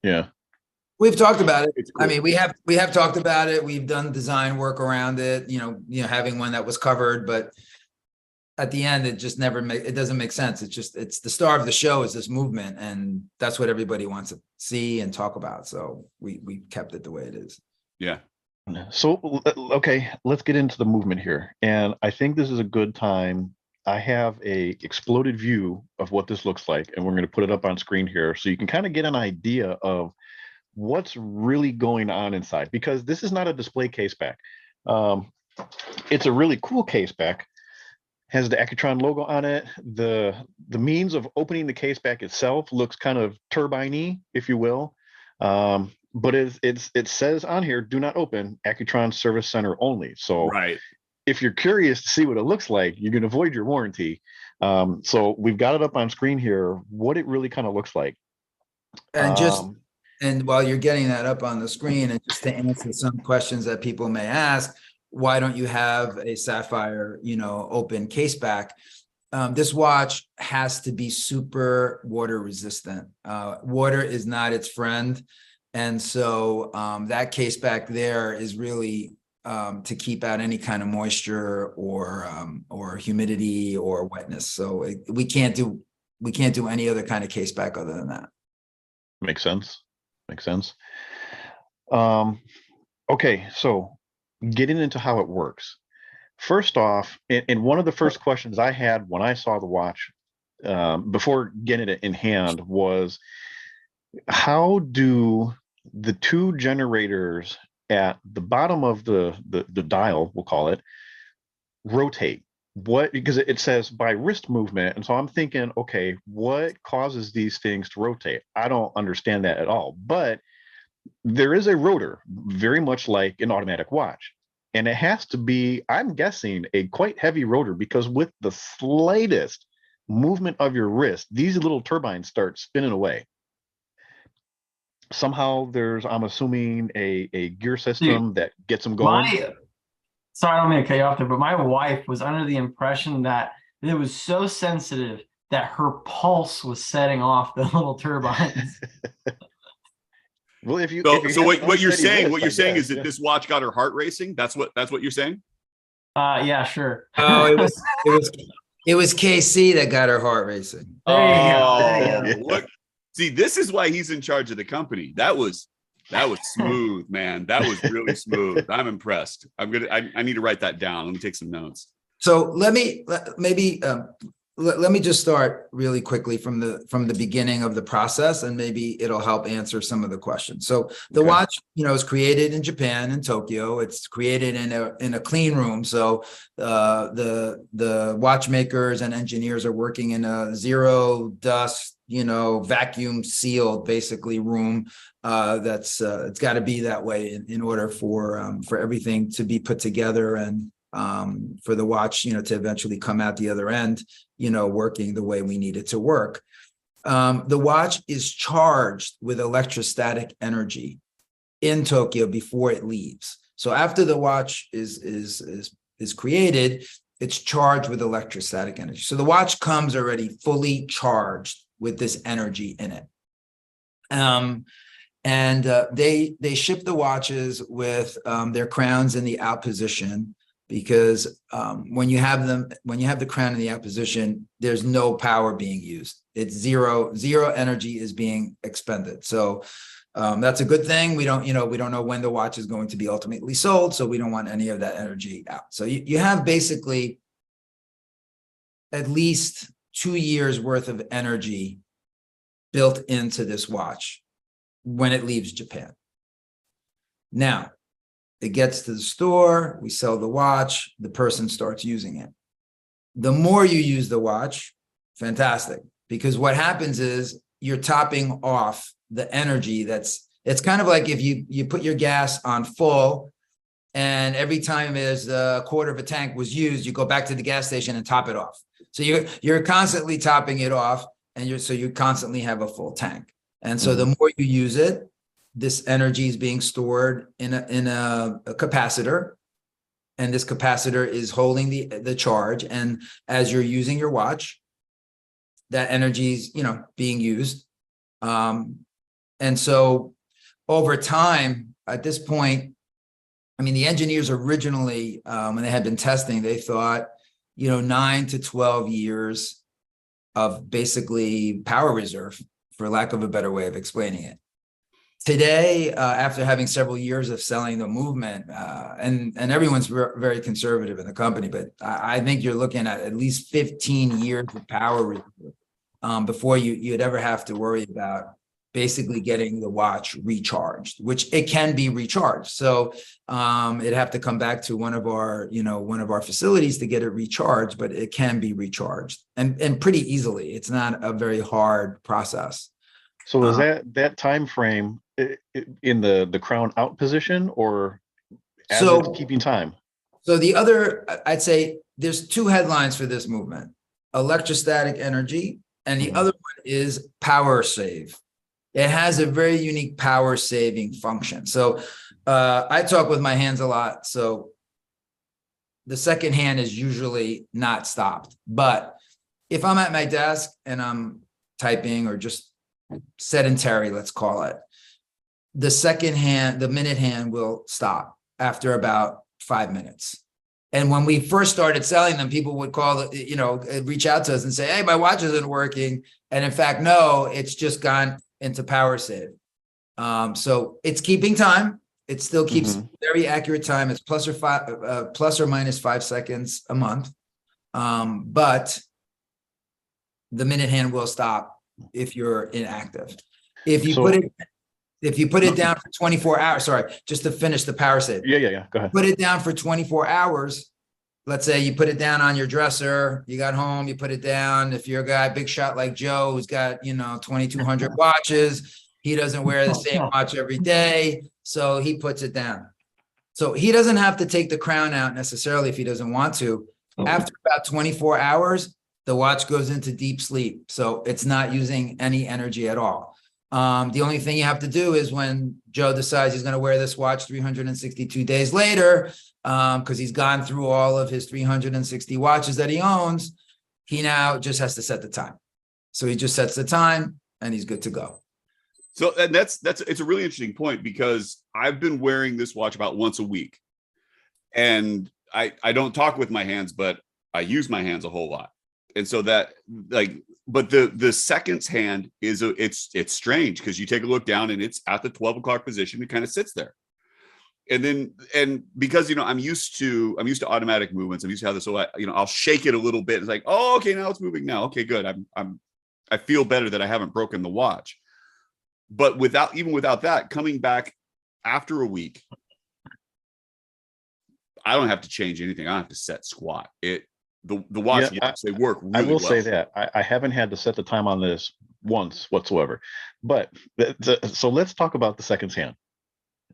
Yeah.
We've talked about it.
Cool.
I mean, we have talked about it. We've done design work around it, having one that was covered, but at the end, it just it doesn't make sense. It's the star of the show is this movement, and that's what everybody wants to see and talk about. So we kept it the way it is.
Yeah.
So, okay, let's get into the movement here. And I think this is a good time. I have a exploded view of what this looks like, and we're going to put it up on screen here so you can kind of get an idea of what's really going on inside, because this is not a display case back. It's a really cool case back. Has the Accutron logo on it. The means of opening the case back itself looks kind of turbine-y, if you will. But it says on here, do not open, Accutron Service Center only. So
right.
If you're curious to see what it looks like, you can avoid your warranty. So we've got it up on screen here, what it really kind of looks like.
And And while you're getting that up on the screen, and just to answer some questions that people may ask, why don't you have a sapphire, open case back? This watch has to be super water resistant. Water is not its friend. And so that case back there is really to keep out any kind of moisture or humidity or wetness. So we can't do any other kind of case back other than that.
Makes sense. Okay, so getting into how it works. First off, and one of the first questions I had when I saw the watch before getting it in hand was, how do the two generators at the bottom of the dial, we'll call it, rotate? Because it says by wrist movement, and so I'm thinking, okay, what causes these things to rotate? I don't understand that at all, but there is a rotor, very much like an automatic watch, and it has to be, I'm guessing, a quite heavy rotor, because with the slightest movement of your wrist, these little turbines start spinning away. Somehow there's, I'm assuming, a gear system that gets them going.
Sorry, I don't mean to cut you off there, but my wife was under the impression that it was so sensitive that her pulse was setting off the little turbines.
Well, if you
what you're saying is that this watch got her heart racing. That's what you're saying.
Yeah, sure.
Oh, it was KC that got her heart racing.
There you go.
Look, see, this is why he's in charge of the company. That was smooth, man. That was really smooth. I'm impressed. I need to write that down. Let me take some notes.
So let me just start really quickly from the beginning of the process, and maybe it'll help answer some of the questions. So the watch, is created in Japan, in Tokyo. It's created in a clean room. So the watchmakers and engineers are working in a zero dust, vacuum sealed basically room. It's got to be that way in order for everything to be put together and for the watch, to eventually come out the other end, working the way we need it to work. The watch is charged with electrostatic energy in Tokyo before it leaves. So after the watch is created, it's charged with electrostatic energy. So the watch comes already fully charged with this energy in it. And they ship the watches with their crowns in the out position, because when you have the crown in the out position, there's no power being used. It's zero energy is being expended. So that's a good thing. We don't know when the watch is going to be ultimately sold, so we don't want any of that energy out. So you have basically at least 2 years worth of energy built into this watch when it leaves Japan. Now, it gets to the store, we sell the watch, the person starts using it. The more you use the watch, fantastic, because what happens is you're topping off the energy it's kind of like if you put your gas on full, and every time there's a quarter of a tank was used, you go back to the gas station and top it off. So you're constantly topping it off, and you constantly have a full tank. And so the more you use it, this energy is being stored in a capacitor, and this capacitor is holding the charge. And as you're using your watch, that energy is being used. And so over time, at this point, the engineers originally, when they had been testing, they thought 9 to 12 years of basically power reserve, for lack of a better way of explaining it. Today, after having several years of selling the movement, and everyone's very conservative in the company, but I think you're looking at least 15 years of power reserve before you'd ever have to worry about basically getting the watch recharged, which it can be recharged. So it'd have to come back to one of our facilities to get it recharged, but it can be recharged and pretty easily. It's not a very hard process.
So is that time frame in the crown out position, or as it's keeping time?
So I'd say there's two headlines for this movement: electrostatic energy, and the other one is power save. It has a very unique power saving function. So I talk with my hands a lot. So the second hand is usually not stopped. But if I'm at my desk and I'm typing or just sedentary, let's call it, the second hand, the minute hand will stop after about 5 minutes. And when we first started selling them, people would call, reach out to us and say, hey, my watch isn't working. And in fact, no, it's just gone into power save. So it's keeping time. It still keeps very accurate time. It's plus or minus 5 seconds a month. But the minute hand will stop if you're inactive. If you put it down for 24 hours, sorry, just to finish the power save.
Yeah. Go ahead.
Put it down for 24 hours. Let's say you put it down on your dresser, you got home, you put it down. If you're a guy, big shot like Joe, who's got, 2,200 watches, he doesn't wear the same watch every day. So he puts it down. So he doesn't have to take the crown out necessarily if he doesn't want to.
Okay.
After about 24 hours, the watch goes into deep sleep. So it's not using any energy at all. The only thing you have to do is when Joe decides he's going to wear this watch 362 days later, because he's gone through all of his 360 watches that he owns, he now just has to set the time. So he just sets the time and he's good to go.
So, and it's a really interesting point, because I've been wearing this watch about once a week, and I don't talk with my hands, but I use my hands a whole lot. And so that, but the seconds hand is it's strange, because you take a look down and it's at the 12 o'clock position. It kind of sits there. And because, I'm used to automatic movements. I'm used to how this, so I'll shake it a little bit. It's like, oh, okay, now it's moving now. Okay, good. I feel better that I haven't broken the watch. But even without that, coming back after a week, I don't have to change anything. I don't have to set squat. The watch, they work really well.
I will say that I haven't had to set the time on this once whatsoever. But so let's talk about the seconds hand.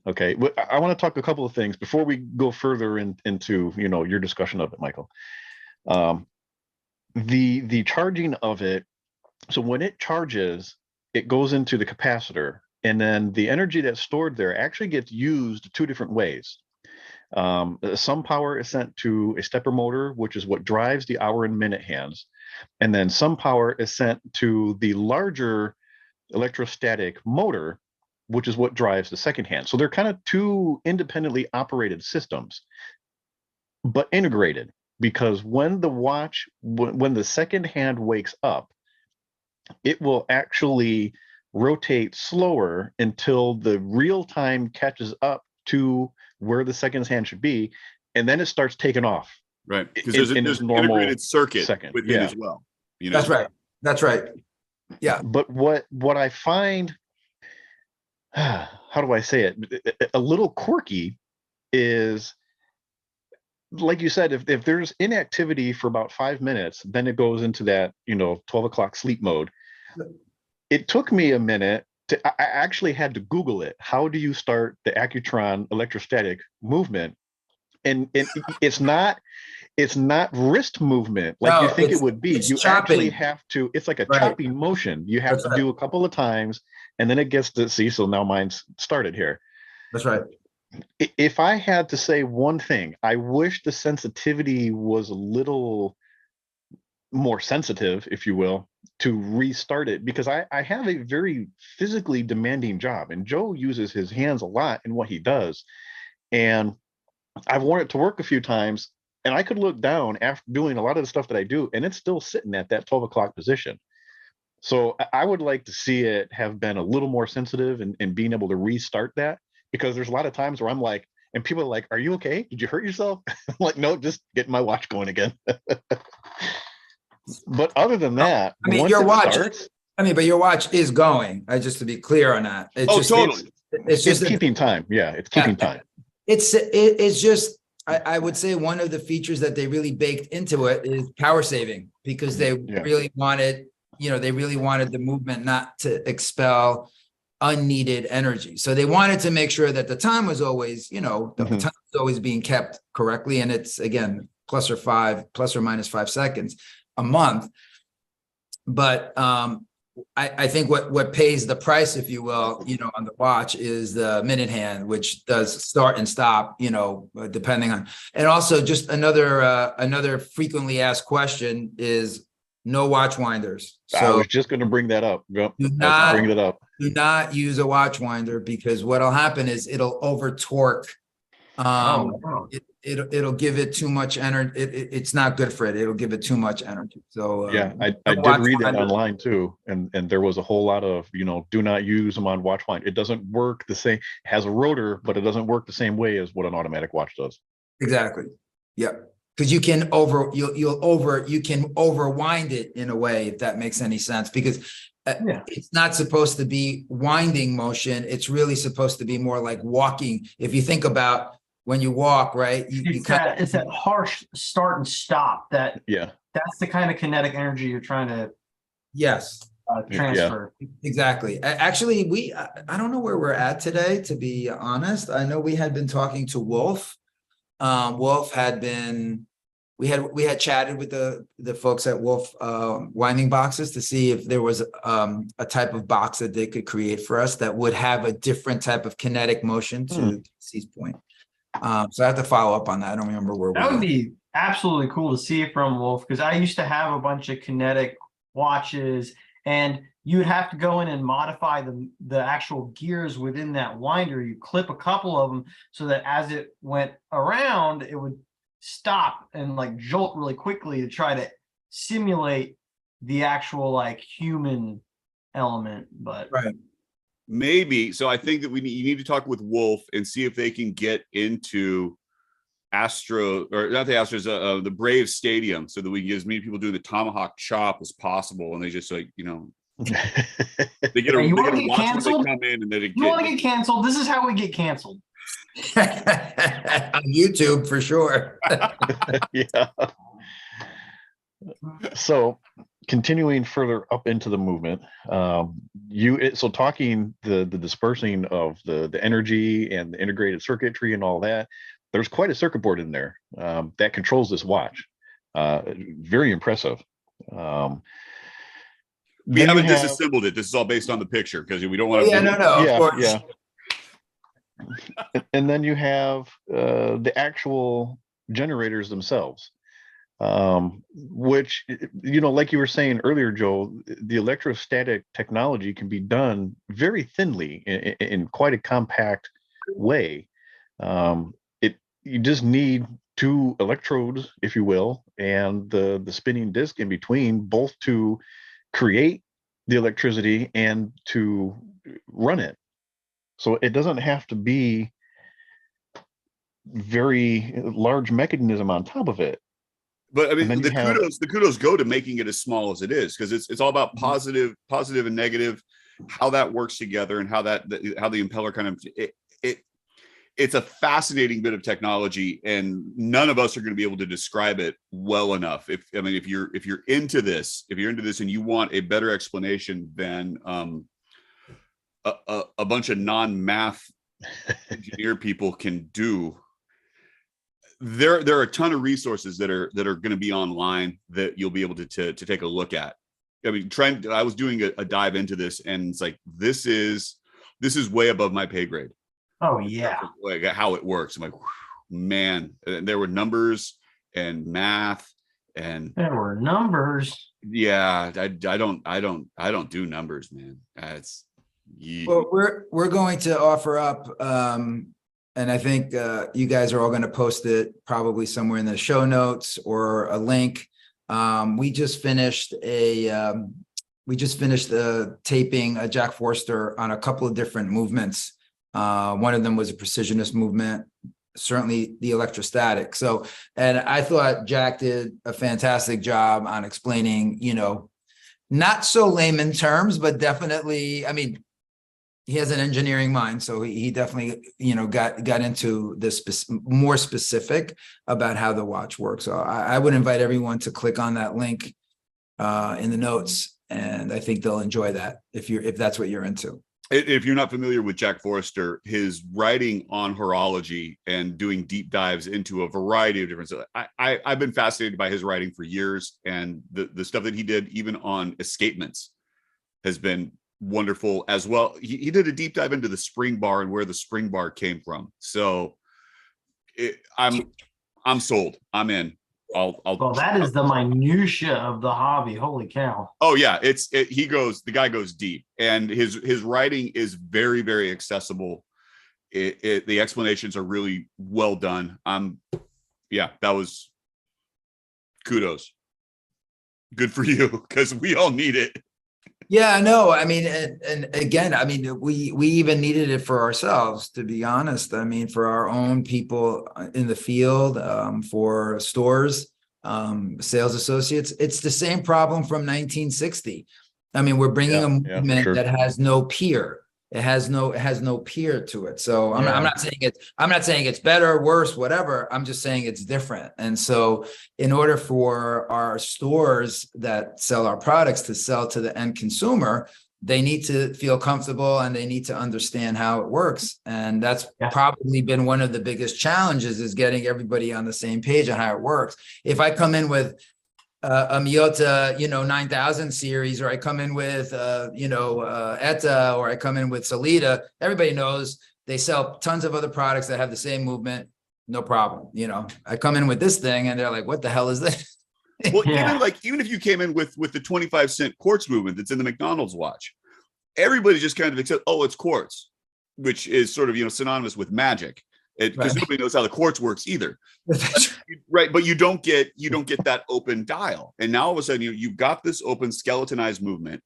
Okay, I want to talk a couple of things before we go further into your discussion of it, Michael. The charging of it. So when it charges, it goes into the capacitor, and then the energy that's stored there actually gets used 2 different ways. Some power is sent to a stepper motor, which is what drives the hour and minute hands. And then some power is sent to the larger electrostatic motor, which is what drives the second hand. So they're kind of 2 independently operated systems, but integrated, because when the second hand wakes up, it will actually rotate slower until the real time catches up to where the seconds hand should be, and then it starts taking off.
Right, because there's an integrated circuit within as well.
That's right. Yeah.
But what I find, how do I say it, a little quirky is, like you said, if there's inactivity for about 5 minutes, then it goes into that 12 o'clock sleep mode. It took me a minute. I actually had to Google it. How do you start the Accutron electrostatic movement? And it's not wrist movement like you think it would be. You actually have to. It's like a chopping motion. You have to do a couple of times, and then it gets to see. So now mine's started here.
That's right.
If I had to say one thing, I wish the sensitivity was a little more sensitive, if you will, to restart it, because I have a very physically demanding job, and Joe uses his hands a lot in what he does. And I've worn it to work a few times, and I could look down after doing a lot of the stuff that I do, and it's still sitting at that 12 o'clock position. So I would like to see it have been a little more sensitive and being able to restart that, because there's a lot of times where I'm like, and people are like, are you okay? Did you hurt yourself? I'm like, no, just getting my watch going again. But other than that,
but your watch is going. Just to be clear on that.
Totally. It's just keeping time. Yeah, it's keeping time.
It's just, I would say one of the features that they really baked into it is power saving, because they really wanted, the movement not to expel unneeded energy. So they wanted to make sure that the time was always, the time was always being kept correctly. And it's, again, plus or minus 5 seconds a month. But I think what pays the price, if you will, on the watch is the minute hand, which does start and stop, depending on, and also just another frequently asked question is no watch winders.
I
So
was just going to bring that up. Yep.
do
Bring it up.
use a watch winder, because what'll happen is it'll over torque.
Wow.
It'll give it too much energy. It's not good for it. It'll give it too much energy. So
Yeah, I did
watch
read that
winder.
online too, and there was a whole lot of do not use them on watch wind. It doesn't work the same. It has a rotor, but it doesn't work the same way as what an automatic watch does.
Exactly. Yep. Because you can overwind it in a way, if that makes any sense, because it's not supposed to be winding motion. It's really supposed to be more like walking. If you think about when you walk, right?
It's that harsh start and stop. That's the kind of kinetic energy you're trying to transfer.
Yeah. Exactly. Actually, I don't know where we're at today, to be honest. I know we had been talking to Wolf. Wolf had been, we had chatted with the folks at Wolf Winding Boxes to see if there was a type of box that they could create for us that would have a different type of kinetic motion, to C's point. So I have to follow up on that. I don't remember where
that would be absolutely cool to see from Wolf, because I used to have a bunch of kinetic watches, and you would have to go in and modify the actual gears within that winder. You clip a couple of them so that as it went around, it would stop and like jolt really quickly to try to simulate the actual like human element. But
maybe. So I think that you need to talk with Wolf and see if they can get into the Braves Stadium, so that we can get as many people doing the tomahawk chop as possible, and they just they get a watch when they come in, and then
you want to get canceled. This is how we get canceled.
On YouTube for sure.
Yeah. So continuing further up into the movement, talking the dispersing of the energy and the integrated circuitry and all that, there's quite a circuit board in there that controls this watch. Very impressive.
We haven't disassembled it. This is all based on the picture, because we don't want to.
Of course.
Yeah. And then you have the actual generators themselves, which, like you were saying earlier, Joe, the electrostatic technology can be done very thinly in quite a compact way. You just need two electrodes, if you will, and the spinning disc in between, both to create the electricity and to run it. So it doesn't have to be very large mechanism on top of it.
But I mean, the kudos go to making it as small as it is, because it's all about positive and negative, how that works together, and how the impeller kind of it's a fascinating bit of technology, and none of us are going to be able to describe it well enough. If you're into this, and you want a better explanation than a bunch of non-math engineer people can do, there are a ton of resources that are going to be online that you'll be able to take a look at. I mean, I was doing a dive into this, and it's like, this is way above my pay grade.
Oh yeah,
like how it works. I'm like, man, there were numbers and math, and
there were numbers.
Yeah, I don't do numbers, man.
Well, we're going to offer up, and I think you guys are all going to post it probably somewhere in the show notes or a link. We just finished taping Jack Forster on a couple of different movements. One of them was a precisionist movement, certainly the electrostatic. So, and I thought Jack did a fantastic job on explaining, not so layman terms, but definitely, I mean, he has an engineering mind, so he definitely, got into this more specific about how the watch works. So I would invite everyone to click on that link in the notes, and I think they'll enjoy that if that's what you're into.
If you're not familiar with Jack Forster, his writing on horology and doing deep dives into a variety of different stuff, I've been fascinated by his writing for years, and the stuff that he did even on escapements. has been wonderful as well. He did a deep dive into the spring bar and where the spring bar came from. So I'm sold. I'm in.
Well, that is the minutia of the hobby. Holy cow.
Oh yeah. The guy goes deep, and his writing is very, very accessible. The explanations are really well done. That was kudos. Good for you, because we all need it.
Yeah, no, I mean, and again, I mean, we even needed it for ourselves, to be honest. I mean, for our own people in the field, for stores, sales associates. It's the same problem from 1960. I mean, we're bringing a movement that has no peer. It has no peer to it. So I'm not saying it's better, worse, whatever. I'm just saying it's different. And so in order for our stores that sell our products to sell to the end consumer, they need to feel comfortable and they need to understand how it works. And that's probably been one of the biggest challenges, is getting everybody on the same page on how it works. If I come in with a Miyota, 9000 series, or I come in with, ETA, or I come in with Solita, everybody knows they sell tons of other products that have the same movement. No problem. I come in with this thing and they're like, what the hell is this?
Well, even if you came in with the 25-cent quartz movement that's in the McDonald's watch, everybody just kind of accepts, oh, it's quartz, which is sort of, synonymous with magic. Because nobody knows how the quartz works either. Right. But you don't get that open dial. And now all of a sudden you've got this open skeletonized movement.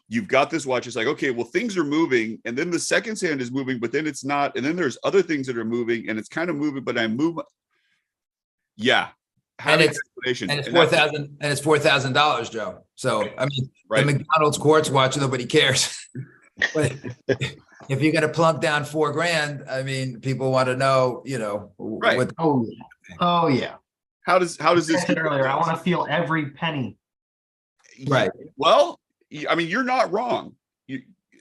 You've got this watch. It's like, okay, well, things are moving, and then the second hand is moving, but then it's not. And then there's other things that are moving, and it's kind of moving, but I move. Yeah.
And it's $4,000, Joe. So I mean, the McDonald's quartz watch, nobody cares. But if you're gonna plunk down $4,000, I mean, people want to know,
right?
What,
oh yeah.
How does this?
I said earlier, I want to feel every penny.
Right.
Well, I mean, you're not wrong,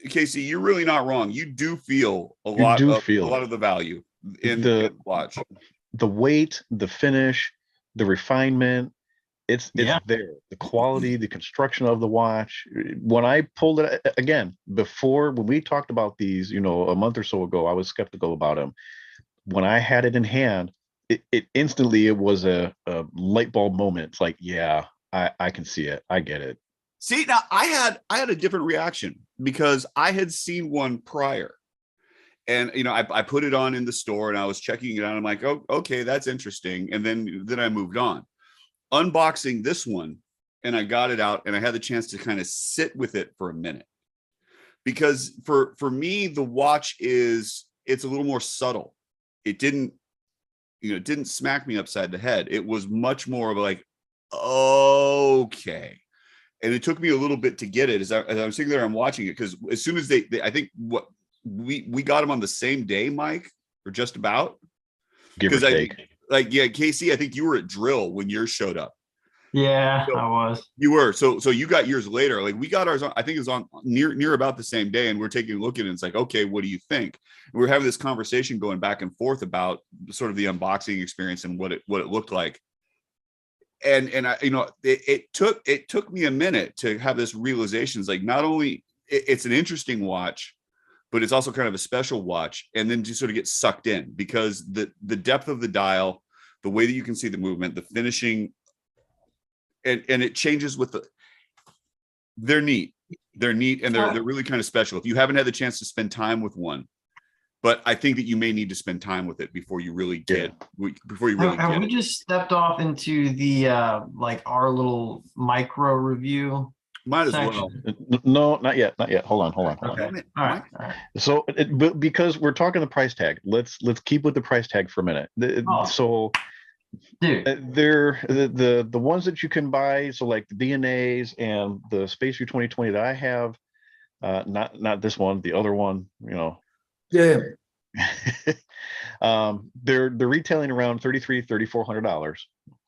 Casey. You're really not wrong. You do feel a lot of the value in the watch,
the weight, the finish, the refinement. It's there. The quality, the construction of the watch. When I pulled it again, when we talked about these, a month or so ago, I was skeptical about them. When I had it in hand, it instantly, it was a light bulb moment. It's like, yeah, I can see it. I get it.
See, now I had a different reaction, because I had seen one prior, and I put it on in the store and I was checking it out. I'm like, oh, okay, that's interesting. And then I moved on. Unboxing this one, and I got it out, and I had the chance to kind of sit with it for a minute, because for me, the watch it's a little more subtle. It didn't smack me upside the head. It was much more of like, okay. And it took me a little bit to get it as I'm sitting there, I'm watching it, because as soon as they I think what we got them on the same day, Mike, or just about.
Give or take.
Casey, I think you were at Drill when yours showed up.
Yeah, I was.
You were. So you got yours later. Like, we got ours on, I think it was on near about the same day, and we're taking a look at it. And it's like, okay, what do you think? And we're having this conversation going back and forth about sort of the unboxing experience and what it looked like. And I, it took me a minute to have this realization. It's like, not only it's an interesting watch, but it's also kind of a special watch, and then to sort of get sucked in, because the depth of the dial, the way that you can see the movement, the finishing, and it changes with they're neat, and they're really kind of special. If you haven't had the chance to spend time with one, but I think that you may need to spend time with it before you really get we
just stepped off into the our little micro review.
Might as well.
No, not yet. Hold on.
Okay. All right.
So, because we're talking the price tag, let's keep with the price tag for a minute. So,
dude,
they're the ones that you can buy. So, like the DNAs and the Spaceview 2020 that I have, not this one, the other one.
Yeah.
They're retailing around $3,400.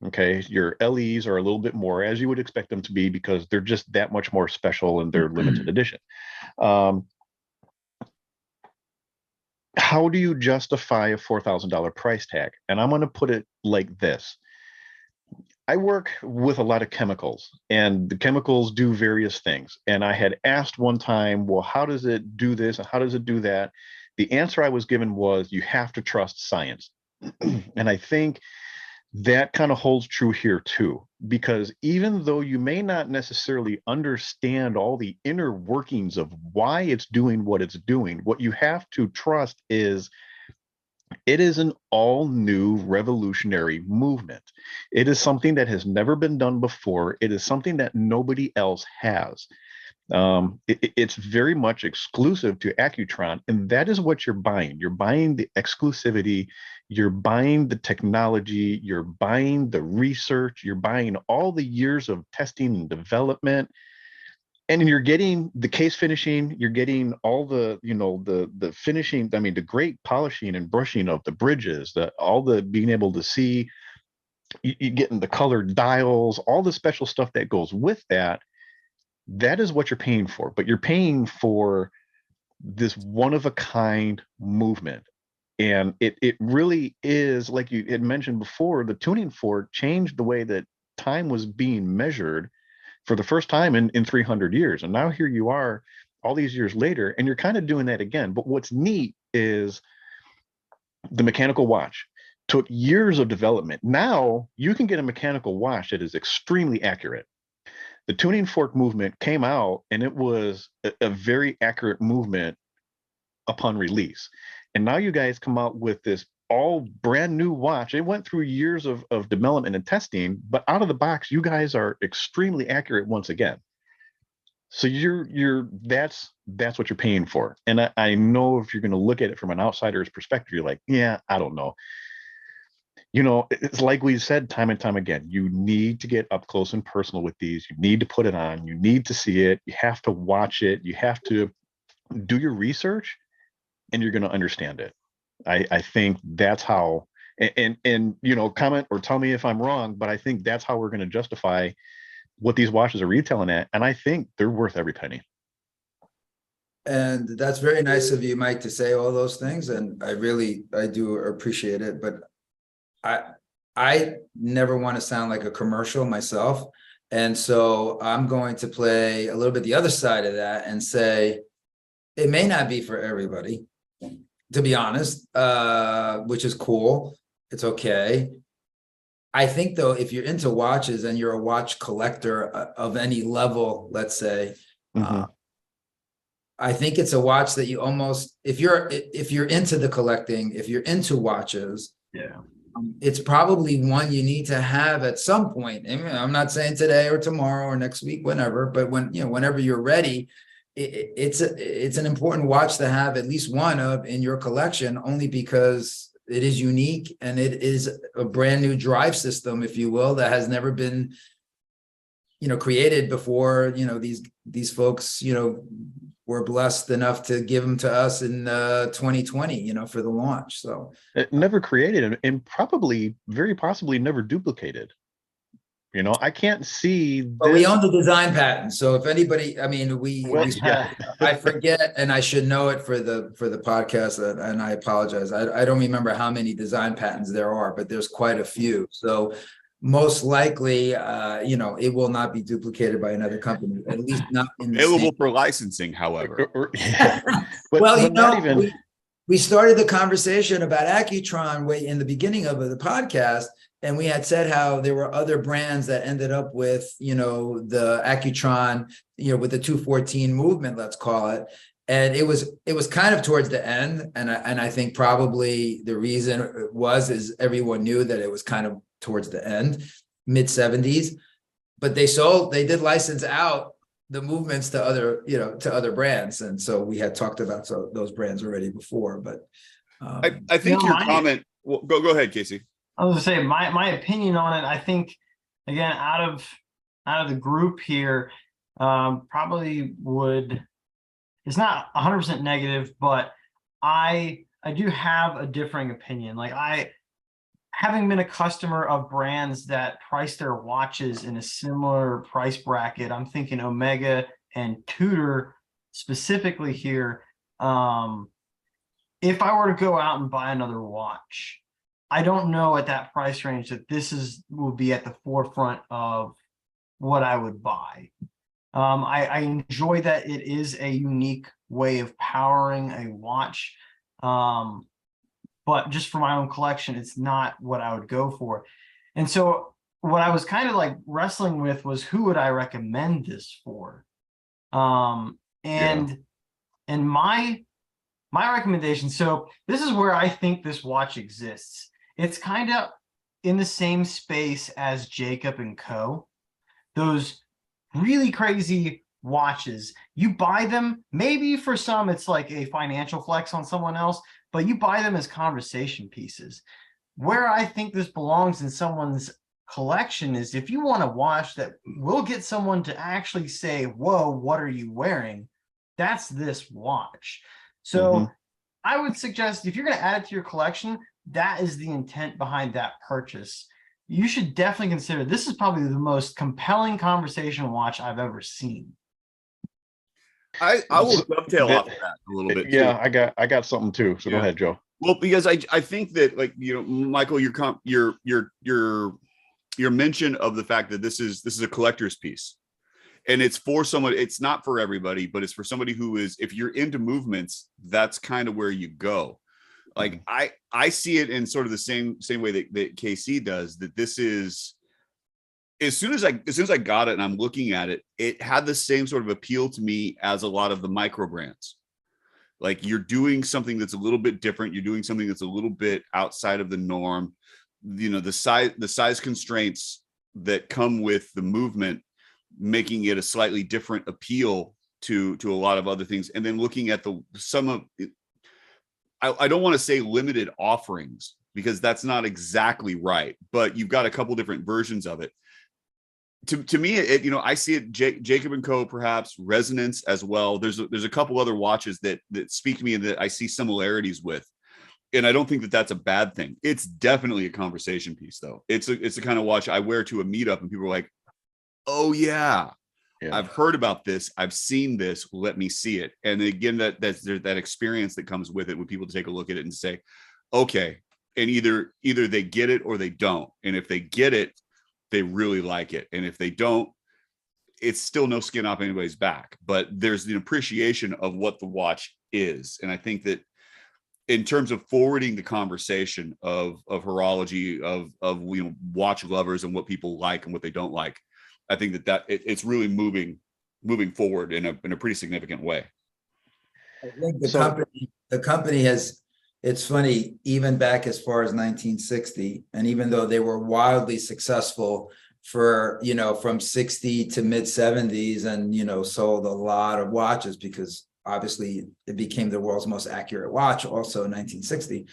Okay, your LEs are a little bit more, as you would expect them to be, because they're just that much more special and they're limited edition. How do you justify a $4,000 price tag? And I'm going to put it like this: I work with a lot of chemicals, and the chemicals do various things. And I had asked one time, well, how does it do this and how does it do that? The answer I was given was, you have to trust science. And I think that kind of holds true here too, because even though you may not necessarily understand all the inner workings of why it's doing what it's doing, what you have to trust is it is an all new revolutionary movement. It is something that has never been done before. It is something that nobody else has. It's very much exclusive to Accutron, and that is what you're buying. You're buying the exclusivity, you're buying the technology, you're buying the research, you're buying all the years of testing and development, and you're getting the case finishing, you're getting all the, the finishing, I mean, the great polishing and brushing of the bridges, all the being able to see, you getting the colored dials, all the special stuff that goes with that. That is what you're paying for, but you're paying for this one of a kind movement. And it really is, like you had mentioned before, the tuning fork changed the way that time was being measured for the first time in 300 years. And now here you are all these years later, and you're kind of doing that again. But what's neat is the mechanical watch took years of development. Now you can get a mechanical watch that is extremely accurate. The tuning fork movement came out, and it was a very accurate movement upon release. And now you guys come out with this all brand new watch. It went through years of development and testing, but out of the box, you guys are extremely accurate once again. So that's what you're paying for. And I know if you're going to look at it from an outsider's perspective, you're like, yeah, I don't know. It's like we said time and time again, you need to get up close and personal with these. You need to put it on. You need to see it. You have to watch it. You have to do your research, and you're going to understand it. I think that's how, and comment or tell me if I'm wrong, but I think that's how we're going to justify what these watches are retailing at. And I think they're worth every penny.
And that's very nice of you, Mike, to say all those things. And I do appreciate it. But I never want to sound like a commercial myself. And so I'm going to play a little bit the other side of that and say, it may not be for everybody, to be honest, which is cool. It's okay. I think, though, if you're into watches and you're a watch collector of any level, let's say, I think it's a watch that you almost, if you're into the collecting, if you're into watches,
yeah,
it's probably one you need to have at some point. And I'm not saying today or tomorrow or next week, whenever, but whenever you're ready, it's an important watch to have at least one of in your collection, only because it is unique and it is a brand new drive system, if you will, that has never been, created before. These folks, were blessed enough to give them to us in 2020, for the launch. So
it never created and probably very possibly never duplicated. I can't see this.
But we own the design patent. So if anybody,
Yeah.
I forget, and I should know it for the podcast, and I apologize. I don't remember how many design patents there are, but there's quite a few. So most likely, it will not be duplicated by another company, at least not in the
available for licensing, however.
We started the conversation about Accutron way in the beginning of the podcast, and we had said how there were other brands that ended up with, the Accutron, with the 214 movement, let's call it. And it was kind of towards the end. And I think probably the reason it is everyone knew that it was kind of towards the end, mid 70s, but they did license out the movements to other brands. And so we had talked about those brands already before, but
I think your comment, well, go ahead, Casey.
I was gonna say my opinion on it. I think, again, out of the group here, probably would, it's not 100% negative, but I do have a differing opinion. Like, having been a customer of brands that price their watches in a similar price bracket, I'm thinking Omega and Tudor specifically here. If I were to go out and buy another watch, I don't know at that price range that will be at the forefront of what I would buy. I enjoy that it is a unique way of powering a watch. But just for my own collection, it's not what I would go for. And so what I was kind of like wrestling with was, who would I recommend this for? And my recommendation, so this is where I think this watch exists. It's kind of in the same space as Jacob and Co. Those really crazy watches. You buy them, maybe for some it's like a financial flex on someone else, but you buy them as conversation pieces. Where I think this belongs in someone's collection is if you want a watch that will get someone to actually say, whoa, what are you wearing? That's this watch. So I would suggest, if you're going to add it to your collection, that is the intent behind that purchase. You should definitely consider, this is probably the most compelling conversation watch I've ever seen.
I will dovetail off of that a little bit.
Yeah, too. I got something too. So go ahead, Joe.
Well, because I think that, like, you know, Michael, your mention of the fact that this is a collector's piece, and it's for someone. It's not for everybody, but it's for somebody who is, if you're into movements, that's kind of where you go. Like I see it in sort of the same way that KC does, that this is, as soon as I got it and I'm looking at it, it had the same sort of appeal to me as a lot of the micro brands. Like, you're doing something that's a little bit different. You're doing something that's a little bit outside of the norm. You know, the size constraints that come with the movement, making it a slightly different appeal to a lot of other things. And then looking at I don't want to say limited offerings, because that's not exactly right, but you've got a couple different versions of it. To me, you know, I see it, Jacob and Co. perhaps, Resonance as well. There's a couple other watches that speak to me and that I see similarities with, and I don't think that that's a bad thing. It's definitely a conversation piece, though. It's the kind of watch I wear to a meetup, and people are like, "Oh yeah, I've heard about this. I've seen this. Let me see it." And again, there's that experience that comes with it, when people take a look at it and say, "Okay," and either they get it or they don't. And if they get it, they really like it. And if they don't, it's still no skin off anybody's back. But there's the appreciation of what the watch is. And I think that in terms of forwarding the conversation of horology, of you know, watch lovers and what people like and what they don't like, I think that it's really moving forward in a pretty significant way.
I think the company has, it's funny, even back as far as 1960, and even though they were wildly successful for, you know, from 60 to mid 70s, and, you know, sold a lot of watches, because obviously it became the world's most accurate watch also in 1960.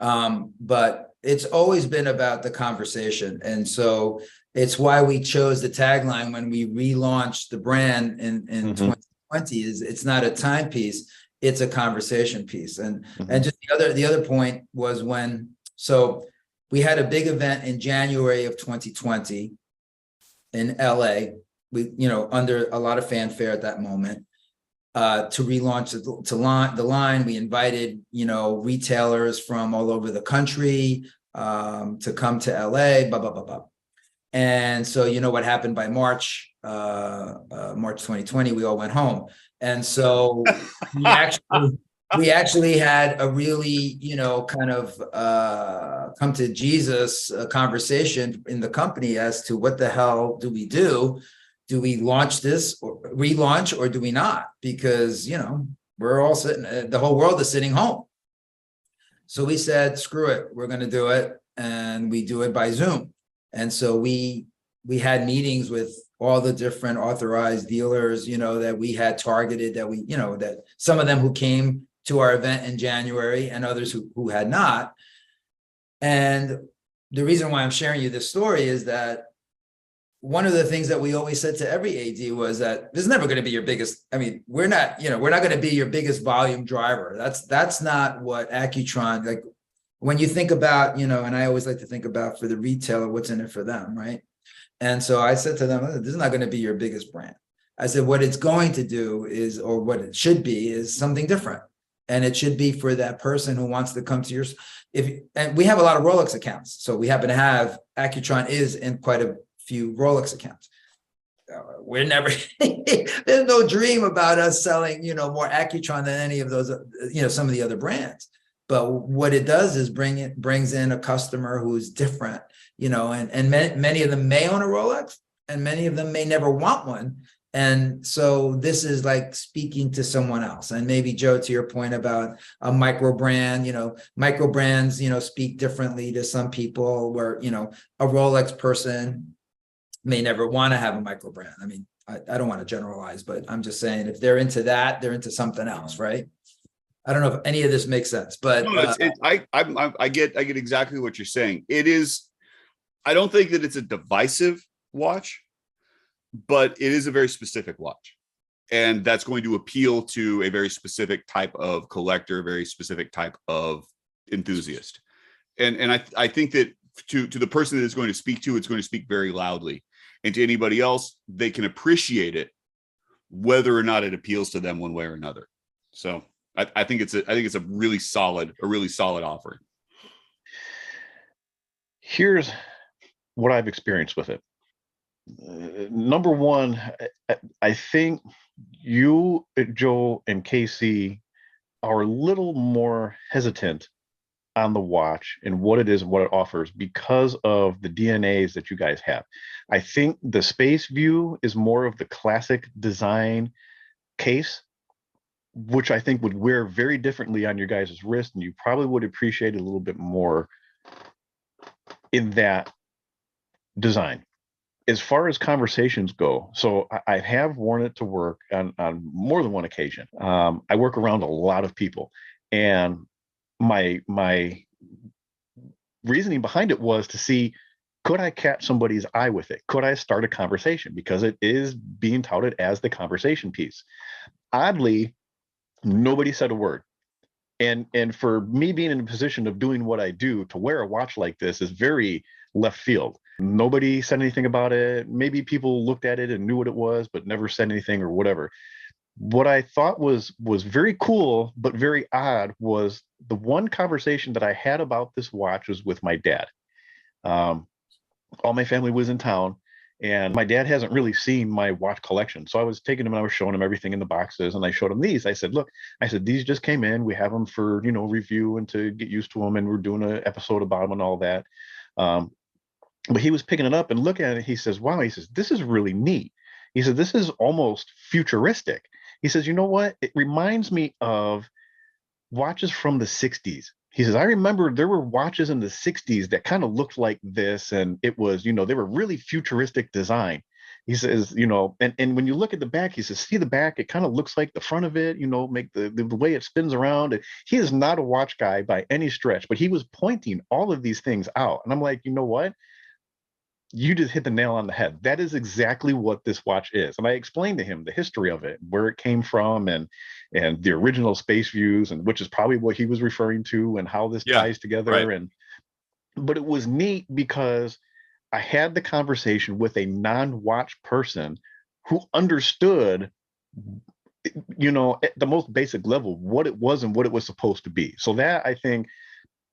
But it's always been about the conversation. And so it's why we chose the tagline when we relaunched the brand in 2020, is it's not a timepiece, it's a conversation piece. And just the other point was so we had a big event in January of 2020 in LA, we, you know, under a lot of fanfare at that moment, to relaunch the line. We invited, you know, retailers from all over the country to come to LA, blah, blah, blah, blah. And so, you know what happened by March 2020, we all went home. And so we actually had a really, you know, kind of come to Jesus conversation in the company as to what the hell do we do? Do we launch this or relaunch, or do we not? Because, you know, we're all sitting, the whole world is sitting home. So we said, screw it, we're going to do it. And we do it by Zoom. And so we had meetings with all the different authorized dealers, you know, that we had targeted, that we, you know, that some of them who came to our event in January and others who had not. And the reason why I'm sharing you this story is that one of the things that we always said to every AD was that this is never going to be your biggest. I mean, we're not going to be your biggest volume driver. That's not what Accutron, like when you think about, you know, and I always like to think about for the retailer, what's in it for them, right? And so I said to them, this is not going to be your biggest brand. I said, what it's going to do is, or what it should be, is something different. And it should be for that person who wants to come to your, and we have a lot of Rolex accounts. So we happen to have, Accutron is in quite a few Rolex accounts. We're never, there's no dream about us selling, more Accutron than any of those, some of the other brands. But what it does is brings in a customer who's different, and many of them may own a Rolex and many of them may never want one. And so this is like speaking to someone else. And maybe, Joe, to your point about a micro brand, micro brands, speak differently to some people, where, a Rolex person may never want to have a micro brand. I mean, I don't want to generalize, but I'm just saying, if they're into that, they're into something else, right? I don't know if any of this makes sense, but
no, I get exactly what you're saying. It is, I don't think that it's a divisive watch, but it is a very specific watch, and that's going to appeal to a very specific type of collector, very specific type of enthusiast. And I think that to the person that it's going to speak to, it's going to speak very loudly, and to anybody else, they can appreciate it whether or not it appeals to them one way or another. So I think it's a really solid offering.
Here's what I've experienced with it. Number one, I think you, Joe, and Casey are a little more hesitant on the watch and what it is and what it offers because of the DNAs that you guys have. I think the Spaceview is more of the classic design case, which I think would wear very differently on your guys' wrist, and you probably would appreciate it a little bit more in that design. As far as conversations go, so I have worn it to work on more than one occasion. I work around a lot of people, and my reasoning behind it was to see, could I catch somebody's eye with it? Could I start a conversation? Because it is being touted as the conversation piece. Oddly, nobody said a word. And for me being in a position of doing what I do, to wear a watch like this is very left field. Nobody said anything about it. Maybe people looked at it and knew what it was, but never said anything or whatever. What I thought was very cool, but very odd, was the one conversation that I had about this watch was with my dad. All my family was in town, and my dad hasn't really seen my watch collection. So I was taking him and I was showing him everything in the boxes, and I showed him these. I said, look, these just came in. We have them for, review and to get used to them. And we're doing an episode about them and all that. But he was picking it up and looking at it. He says, wow, he says, this is really neat. He said, this is almost futuristic. He says, you know what? It reminds me of watches from the 60s. He says, I remember there were watches in the 60s that kind of looked like this. And it was, they were really futuristic design. He says, and when you look at the back, he says, see the back, it kind of looks like the front of it, make the way it spins around. He is not a watch guy by any stretch, but he was pointing all of these things out. And I'm like, you know what? You just hit the nail on the head. That is exactly what this watch is. And I explained to him the history of it, where it came from, and the original Spaceviews, and which is probably what he was referring to, and how this ties together. Right. But it was neat because I had the conversation with a non-watch person who understood, at the most basic level, what it was and what it was supposed to be. So that, I think,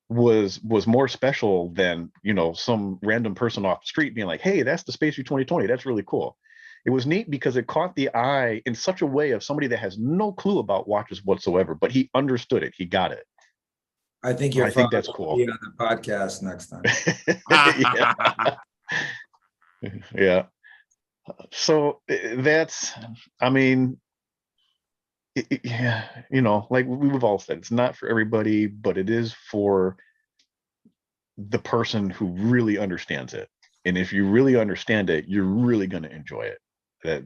was more special than some random person off the street being like, hey, that's the Spaceview 2020, that's really cool. It was neat because it caught the eye in such a way of somebody that has no clue about watches whatsoever, but he understood it, he got it.
I think that's cool. Be on the podcast next time.
Yeah. So that's, like we've all said, it's not for everybody, but it is for the person who really understands it. And if you really understand it, you're really going to enjoy it.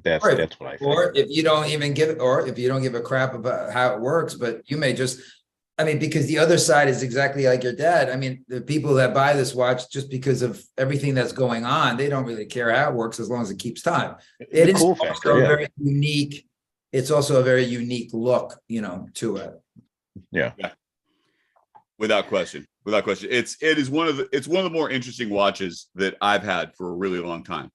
That's what I think.
Or if you don't give a crap about how it works, but you may just, because the other side is exactly like your dad. The people that buy this watch just because of everything that's going on, they don't really care how it works as long as it keeps time. It is cool factor, very unique. It's also a very unique look, to it.
Yeah.
Without question. It is one of the more interesting watches that I've had for a really long time.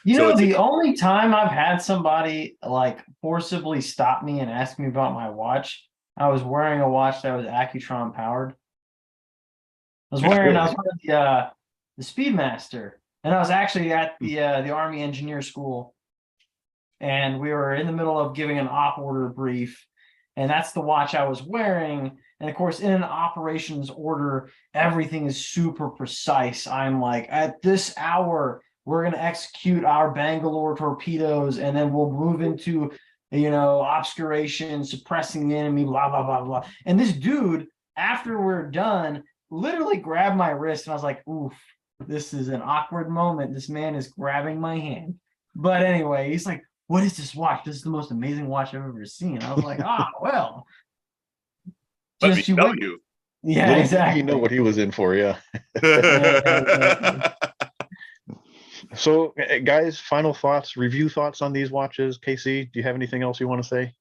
The only time I've had somebody like forcibly stop me and ask me about my watch I was wearing a watch that was Accutron powered. I was wearing the Speedmaster, and I was actually at the Army Engineer School, and we were in the middle of giving an op order brief, and that's the watch I was wearing. And of course, in an operations order, everything is super precise. I'm like, at this hour, we're going to execute our Bangalore torpedoes, and then we'll move into, obscuration, suppressing the enemy, blah, blah, blah, blah. And this dude, after we're done, literally grabbed my wrist, and I was like, oof, this is an awkward moment. This man is grabbing my hand. But anyway, he's like, what is this watch? This is the most amazing watch I've ever seen. I was like, well.
Let me tell you.
Yeah, exactly.
You know what he was in for, yeah. So, guys, final thoughts, review thoughts on these watches. Casey, do you have anything else you want to say?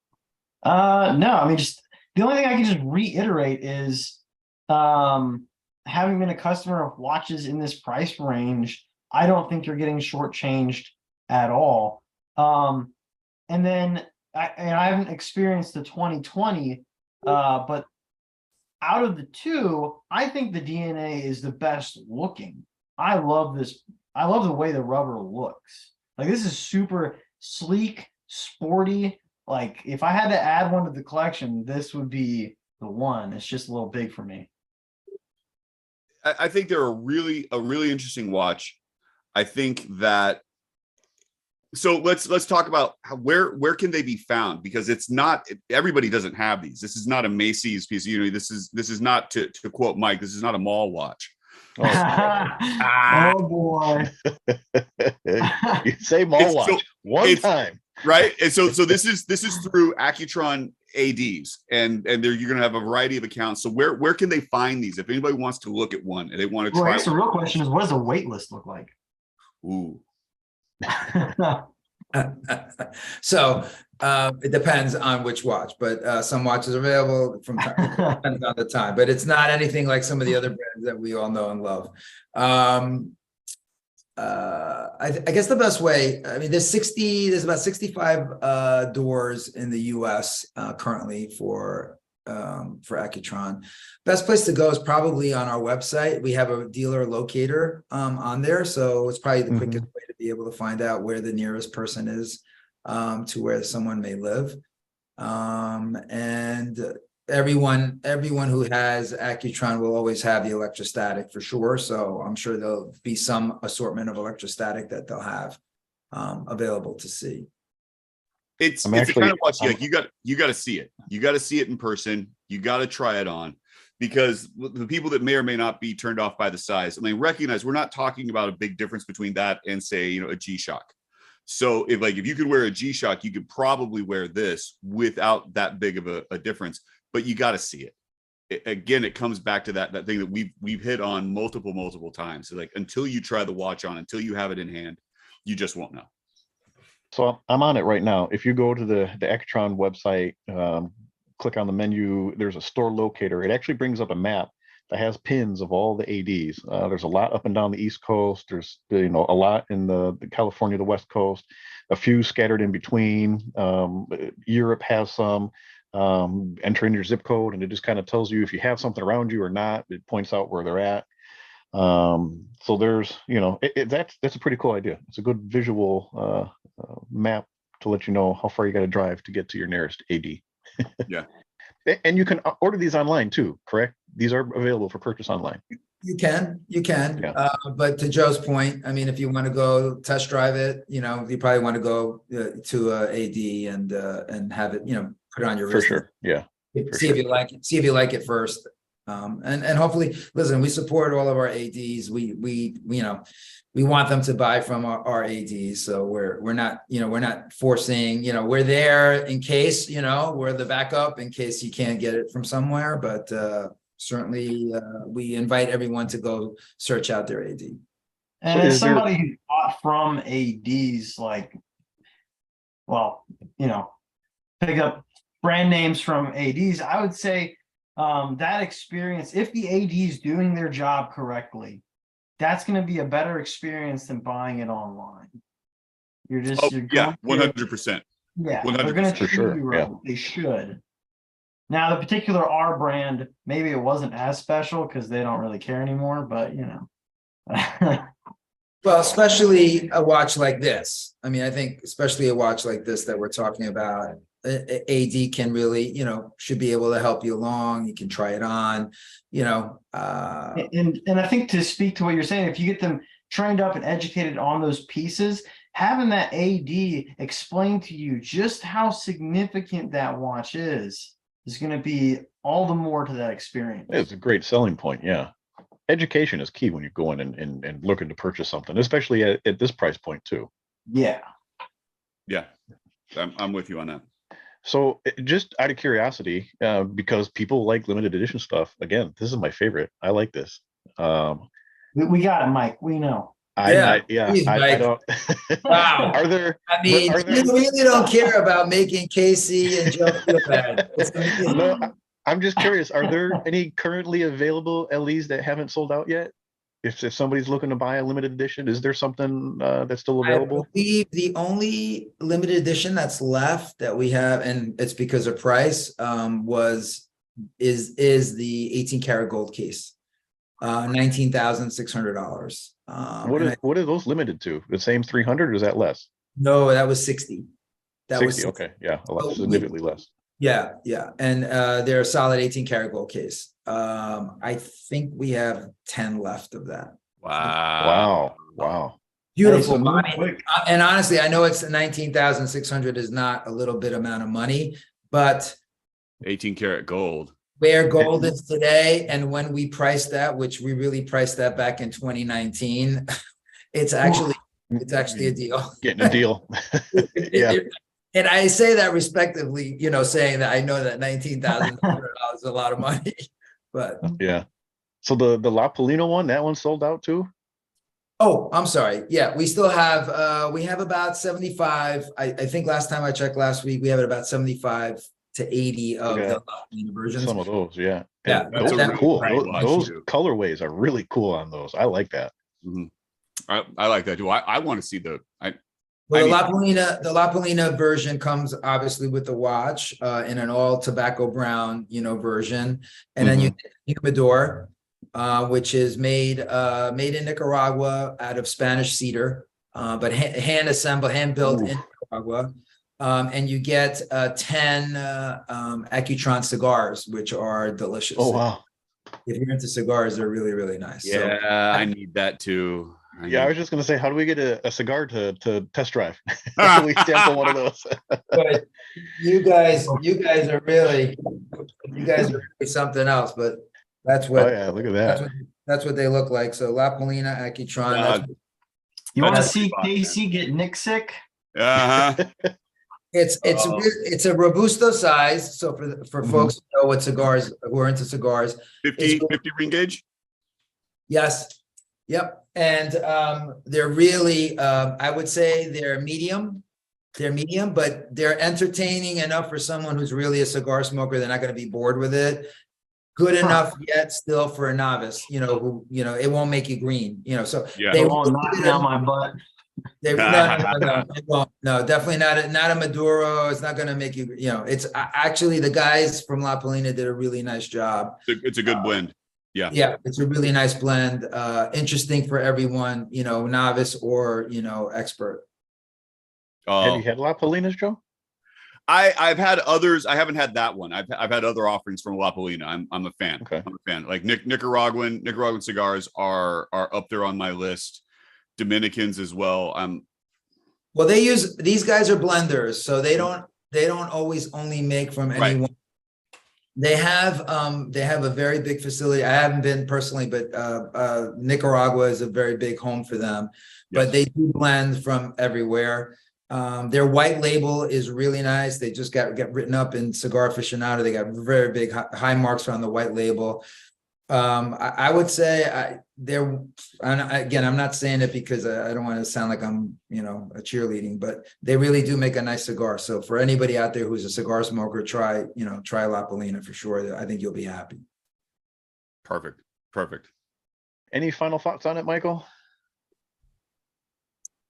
No, I mean, just the only thing I can just reiterate is, having been a customer of watches in this price range, I don't think you're getting shortchanged at all. And then I haven't experienced the 2020, but out of the two, I think the DNA is the best looking. I love this. I love the way the rubber looks. Like, this is super sleek, sporty. Like, if I had to add one to the collection, this would be the one. It's just a little big for me.
I think they're a really interesting watch. I think that, so let's talk about where can they be found, because it's not, everybody doesn't have these. This is not a Macy's piece. This is not, to quote Mike, this is not a mall watch.
Oh boy.
You say mall watch one time,
right? And so this is through Accutron ADs, and you're going to have a variety of accounts. So where can they find these if anybody wants to look at one and they want to try?
I guess the real question is, what does a wait list look like?
Ooh.
So it depends on which watch, but some watches are available from time, depends on the time, but it's not anything like some of the other brands that we all know and love. I guess the best way, I mean, there's about 65 doors in the US currently for Accutron. Best place to go is probably on our website. We have a dealer locator on there, so it's probably the quickest way to be able to find out where the nearest person is to where someone may live. And everyone who has Accutron will always have the electrostatic for sure. So I'm sure there'll be some assortment of electrostatic that they'll have available to see.
It's the kind of watch, like, you got to see it. You got to see it in person. You got to try it on, because the people that may or may not be turned off by the size, I mean, recognize we're not talking about a big difference between that and, say, a G-Shock. So if you could wear a G-Shock, you could probably wear this without that big of a difference, but you got to see it. Again, it comes back to that thing that we've hit on multiple times. So, like, until you try the watch on, until you have it in hand, you just won't know.
So I'm on it right now. If you go to the Accutron website, click on the menu, there's a store locator. It actually brings up a map that has pins of all the ADs. There's a lot up and down the East Coast. There's a lot in the California, the West Coast, a few scattered in between. Europe has some. Enter in your zip code, and it just kind of tells you if you have something around you or not. It points out where they're at. So there's, that's a pretty cool idea. It's a good visual map to let you know how far you got to drive to get to your nearest AD.
Yeah.
And you can order these online too, correct? These are available for purchase online.
You can.
Yeah.
But to Joe's point, I mean, if you want to go test drive it, you probably want to go to a AD and have it, put it on your wrist.
For sure. Yeah.
See if you like it. See if you like it first. And hopefully, listen, we support all of our ADs. We want them to buy from our ADs. So we're not forcing, we're there in case, we're the backup in case you can't get it from somewhere. But certainly we invite everyone to go search out their AD.
And as somebody who bought from ADs, pick up brand names from ADs, I would say that experience, if the AD is doing their job correctly, that's going to be a better experience than buying it online. You're
100%.
Yeah,
100%.
they're going to treat
sure.
you right.
Yeah.
They should. Now, the particular R brand, maybe it wasn't as special because they don't really care anymore, but you know.
Well, especially a watch like this. I mean, I think especially a watch like this that we're talking about, AD can really, you know, should be able to help you along. You can try it on, you know.
And I think to speak to what you're saying, if you get them trained up and educated on those pieces, having that AD explain to you just how significant that watch is going to be all the more to that experience.
It's a great selling point. Yeah. Education is key when you're going and looking to purchase something, especially at this price point too.
Yeah.
Yeah. I'm with you on that.
So just out of curiosity, because people like limited edition stuff, again, this is my favorite. I like this.
We got it, Mike. We know.
I
Mike.
don't.
Wow.
Are there?
I mean,
you
really don't care about making Casey and Joe feel bad.
No, I'm just curious. Are there any currently available LEs that haven't sold out yet? If somebody's looking to buy a limited edition, is there something that's still available?
I believe the only limited edition that's left that we have, and it's because of price, is the 18 karat gold case, $19,600.
What are those limited to? The same 300, or is that less?
No, that was 60. That
60,
was 60.
okay, yeah, significantly less.
Yeah, and they're a solid 18 karat gold case. I think we have 10 left of that.
Wow.
Beautiful.
Nice.
And honestly, I know it's 19,600 is not a little bit amount of money, but
18 karat gold.
Where gold is today, and when we priced that, which we really priced that back in 2019, it's actually a deal.
Getting a deal. Yeah.
And I say that respectively, you know, saying that I know that $19,000 is a lot of money, but
yeah. So the La Polina one, that one sold out too?
oh, I'm sorry. Yeah, we still have we have about 75. I think last time I checked last week, we have about 75 to 80 of the La Polina versions.
Some of those, yeah.
Yeah,
those are cool. Those
too.
colorways are really cool on those. I like that.
Mm-hmm. I like that too. I want to see the
Well, the La Polina version comes obviously with the watch in an all tobacco brown, you know, version, and then you get the humidor, which is made in Nicaragua out of Spanish cedar, but hand assembled, hand built in Nicaragua, and you get 10 Accutron cigars, which are delicious.
Oh wow!
If you're into cigars, they're really, really nice.
Yeah, so, I need that too.
I was just going to say, how do we get a cigar to test drive? We sample one of those.
But you guys are really something else. But that's what.
Oh yeah, look at that.
That's what they look like. So La Polina, Accutron.
You want to see Casey get Nick sick?
It's a Robusto size. So for folks who know what cigars, who are into cigars,
50 ring gauge.
Yes. Yep. And they're really, I would say they're medium. They're medium, but they're entertaining enough for someone who's really a cigar smoker. They're not going to be bored with it. Good enough yet still for a novice, you know, who, you know, it won't make you green, you know, so
they won't knock down my butt.
No, definitely not a Maduro. It's not going to make you, you know, it's actually the guys from La Polina did a really nice job.
It's a good blend.
Yeah, it's a really nice blend. Interesting for everyone, you know, novice or, you know, expert.
Have you had La Polinas, Joe?
I've had others. I haven't had that one. I've had other offerings from La Polina. I'm a fan.
Okay.
I'm a fan. Like Nicaraguan cigars are up there on my list. Dominicans as well.
Well, these guys are blenders, so they don't always only make from anyone. Right. They have a very big facility. I haven't been personally, but Nicaragua is a very big home for them. Yes. But they do blend from everywhere. Their white label is really nice. They just got written up in Cigar Aficionado. They got very big high marks on the white label. I would say again, I'm not saying it because I don't want to sound like I'm, you know, a cheerleading, but they really do make a nice cigar. So for anybody out there who's a cigar smoker, try La Polina for sure. I think you'll be happy.
Perfect.
Any final thoughts on it, Michael?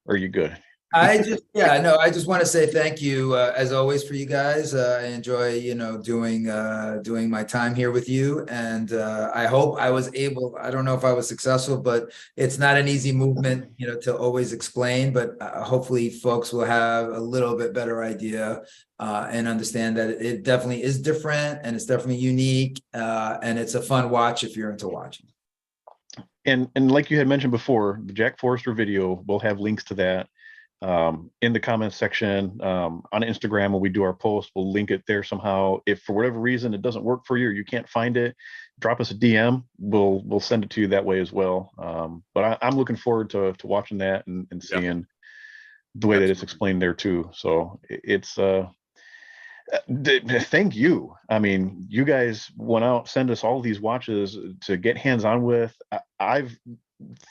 Or are you good?
I just want to say thank you as always for you guys. I enjoy, doing my time here with you, and I hope I was able. I don't know if I was successful, but it's not an easy movement, to always explain. But hopefully, folks will have a little bit better idea and understand that it definitely is different and it's definitely unique, and it's a fun watch if you're into watching.
And like you had mentioned before, the Jack Forrester video, we'll have links to that in the comments section on Instagram. When we do our post, we'll link it there somehow. If for whatever reason it doesn't work for you or you can't find it, drop us a DM. We'll send it to you that way as well. But I'm looking forward to watching that and seeing the way that it's explained there too. So it's thank you. I mean, you guys went out, send us all these watches to get hands-on with. I've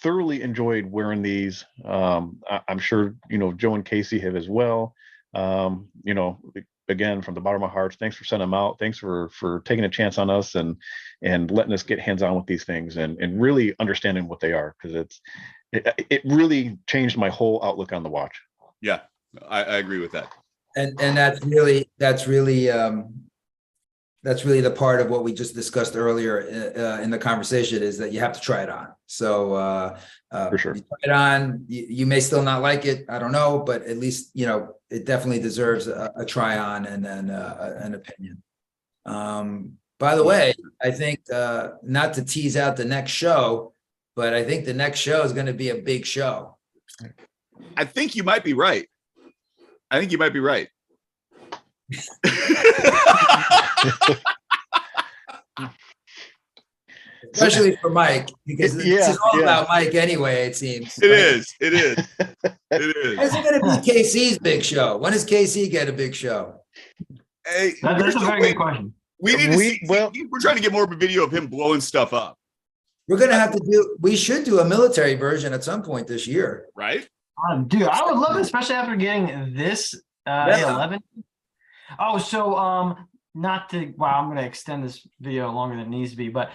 thoroughly enjoyed wearing these. I'm sure Joe and Casey have as well. Again, from the bottom of my heart, thanks for sending them out. Thanks for taking a chance on us and letting us get hands-on with these things and really understanding what they are, because it really changed my whole outlook on the watch.
Yeah, I agree with that.
And that's really the part of what we just discussed earlier in the conversation, is that you have to try it on. So
for sure,
you try it on. You may still not like it. I don't know, but at least it definitely deserves a try on and then an opinion. By the way, I think not to tease out the next show, but I think the next show is going to be a big show.
I think you might be right.
Especially for Mike, because this is all about Mike anyway, it seems.
It is. When is
it going to be KC's big show? When does KC get a big show?
Hey,
that's a very good question.
We need to see. We're trying to get more of a video of him blowing stuff up.
We're going to have to we should do a military version at some point this year.
Right?
Dude, I would love it, especially after getting this A11. Oh, so I'm going to extend this video longer than it needs to be, but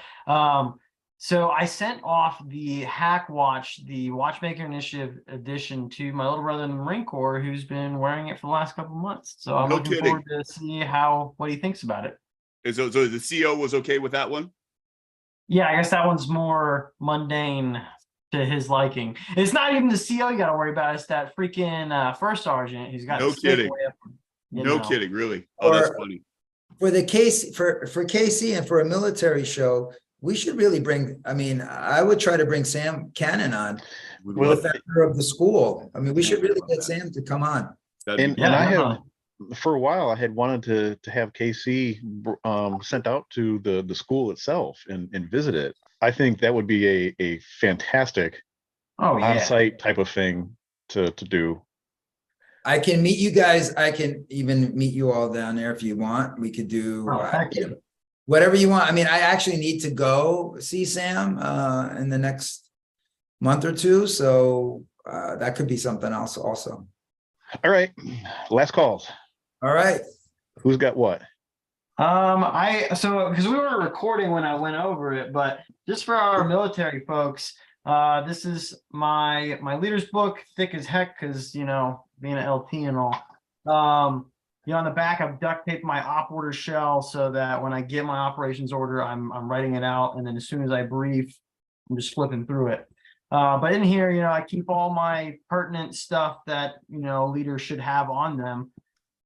so I sent off the Hack Watch, the Watchmaker Initiative edition, to my little brother in the Marine Corps, who's been wearing it for the last couple of months. So I'm looking forward to see what he thinks about it.
So the CO was okay with that one?
Yeah, I guess that one's more mundane to his liking. It's not even the CO you got to worry about. It's that freaking first sergeant who's got
no kidding. No kidding, really. Oh, that's funny.
For the case for KC and for a military show, we should really bring. I mean, I would try to bring Sam Cannon on, the founder of the school. I mean, we should really get Sam to come on.
And I have, for a while, I had wanted to have KC sent out to the school itself and visit it. I think that would be a fantastic on-site type of thing to do.
I can meet you guys. I can even meet you all down there if you want. We could do whatever you want. I mean, I actually need to go see Sam in the next month or two. So that could be something else also.
All right. Last calls.
All right.
Who's got what?
Because we weren't recording when I went over it, but just for our military folks, this is my leader's book, thick as heck, because being an LT and all. On the back I've duct taped my op order shell so that when I get my operations order, I'm writing it out, and then as soon as I brief, I'm just flipping through it. But in here, I keep all my pertinent stuff that leaders should have on them.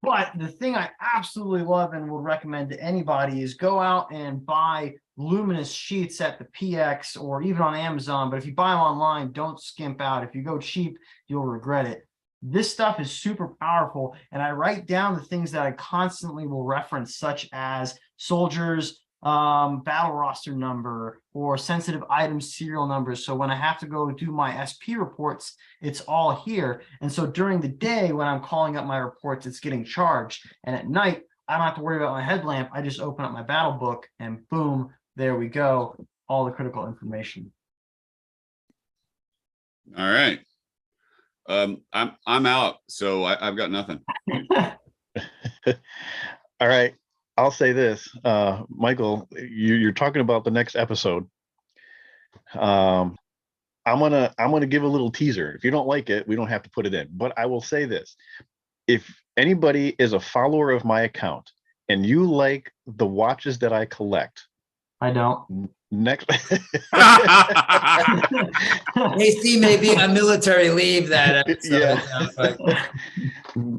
But the thing I absolutely love and would recommend to anybody is go out and buy luminous sheets at the PX or even on Amazon. But if you buy them online, don't skimp out. If you go cheap, you'll regret it. This stuff is super powerful, and I write down the things that I constantly will reference, such as soldiers, battle roster number, or sensitive item serial numbers. So when I have to go do my SP reports, it's all here. And so during the day when I'm calling up my reports, it's getting charged. And at night, I don't have to worry about my headlamp. I just open up my battle book and boom, there we go. All the critical information.
All right. I'm out, so I've got nothing.
All right. I'll say this, Michael, you're talking about the next episode. I'm gonna give a little teaser. If you don't like it, we don't have to put it in. But I will say this: if anybody is a follower of my account and you like the watches that I collect,
I don't.
next
AC may be on military leave that episode.
Yeah.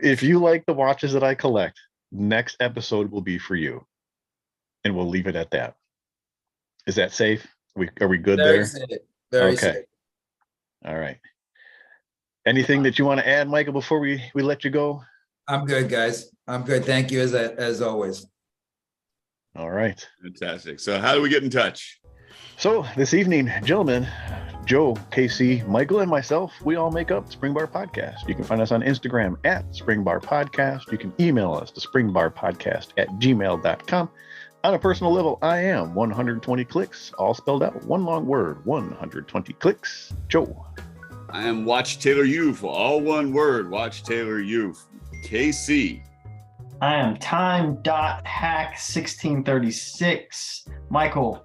If you like the watches that I collect, next episode will be for you. And we'll leave it at that. Is that safe? Are we good
Very
there?
safe. Very
Okay.
safe.
All right. Anything that you want to add, Michael, before we let you go?
I'm good, guys. I'm good. Thank you as always.
All right.
Fantastic. So how do we get in touch?
So this evening, gentlemen, Joe, Casey, Michael, and myself, we all make up Spring Bar Podcast. You can find us on Instagram at Spring Bar Podcast. You can email us to springbarpodcast@gmail.com. On a personal level, I am 120 clicks, all spelled out, one long word, 120 clicks. Joe.
I am Watch Taylor Youth, all one word, Watch Taylor Youth. KC.
I am time.hack1636. Michael.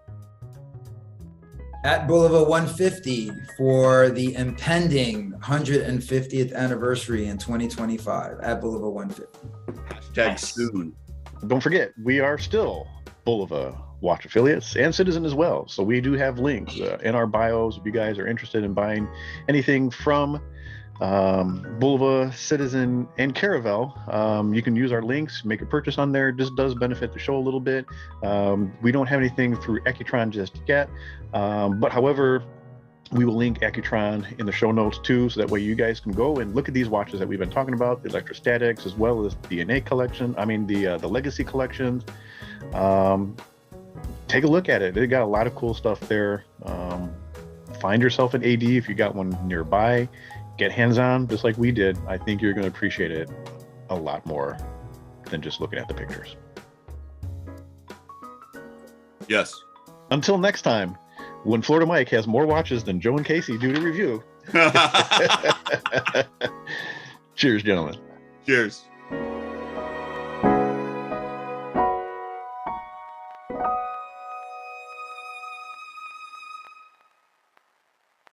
At Boulevard 150 for the impending 150th anniversary in 2025 at Boulevard 150.
Hashtag
Nice.
soon.
Don't forget, we are still Boulevard Watch affiliates and Citizen as well. So we do have links in our bios if you guys are interested in buying anything from Boulevard, Citizen, and Caravel. You can use our links, make a purchase on there. This does benefit the show a little bit. We don't have anything through Accutron just yet, but however, we will link Accutron in the show notes too, so that way you guys can go and look at these watches that we've been talking about, the electrostatics, as well as the DNA collection. I mean the legacy collections. Take a look at it. They got a lot of cool stuff there. Find yourself an AD if you got one nearby. Get hands-on just like we did. I think you're going to appreciate it a lot more than just looking at the pictures.
Yes.
Until next time, when Florida Mike has more watches than Joe and Casey do to review. Cheers, gentlemen.
Cheers.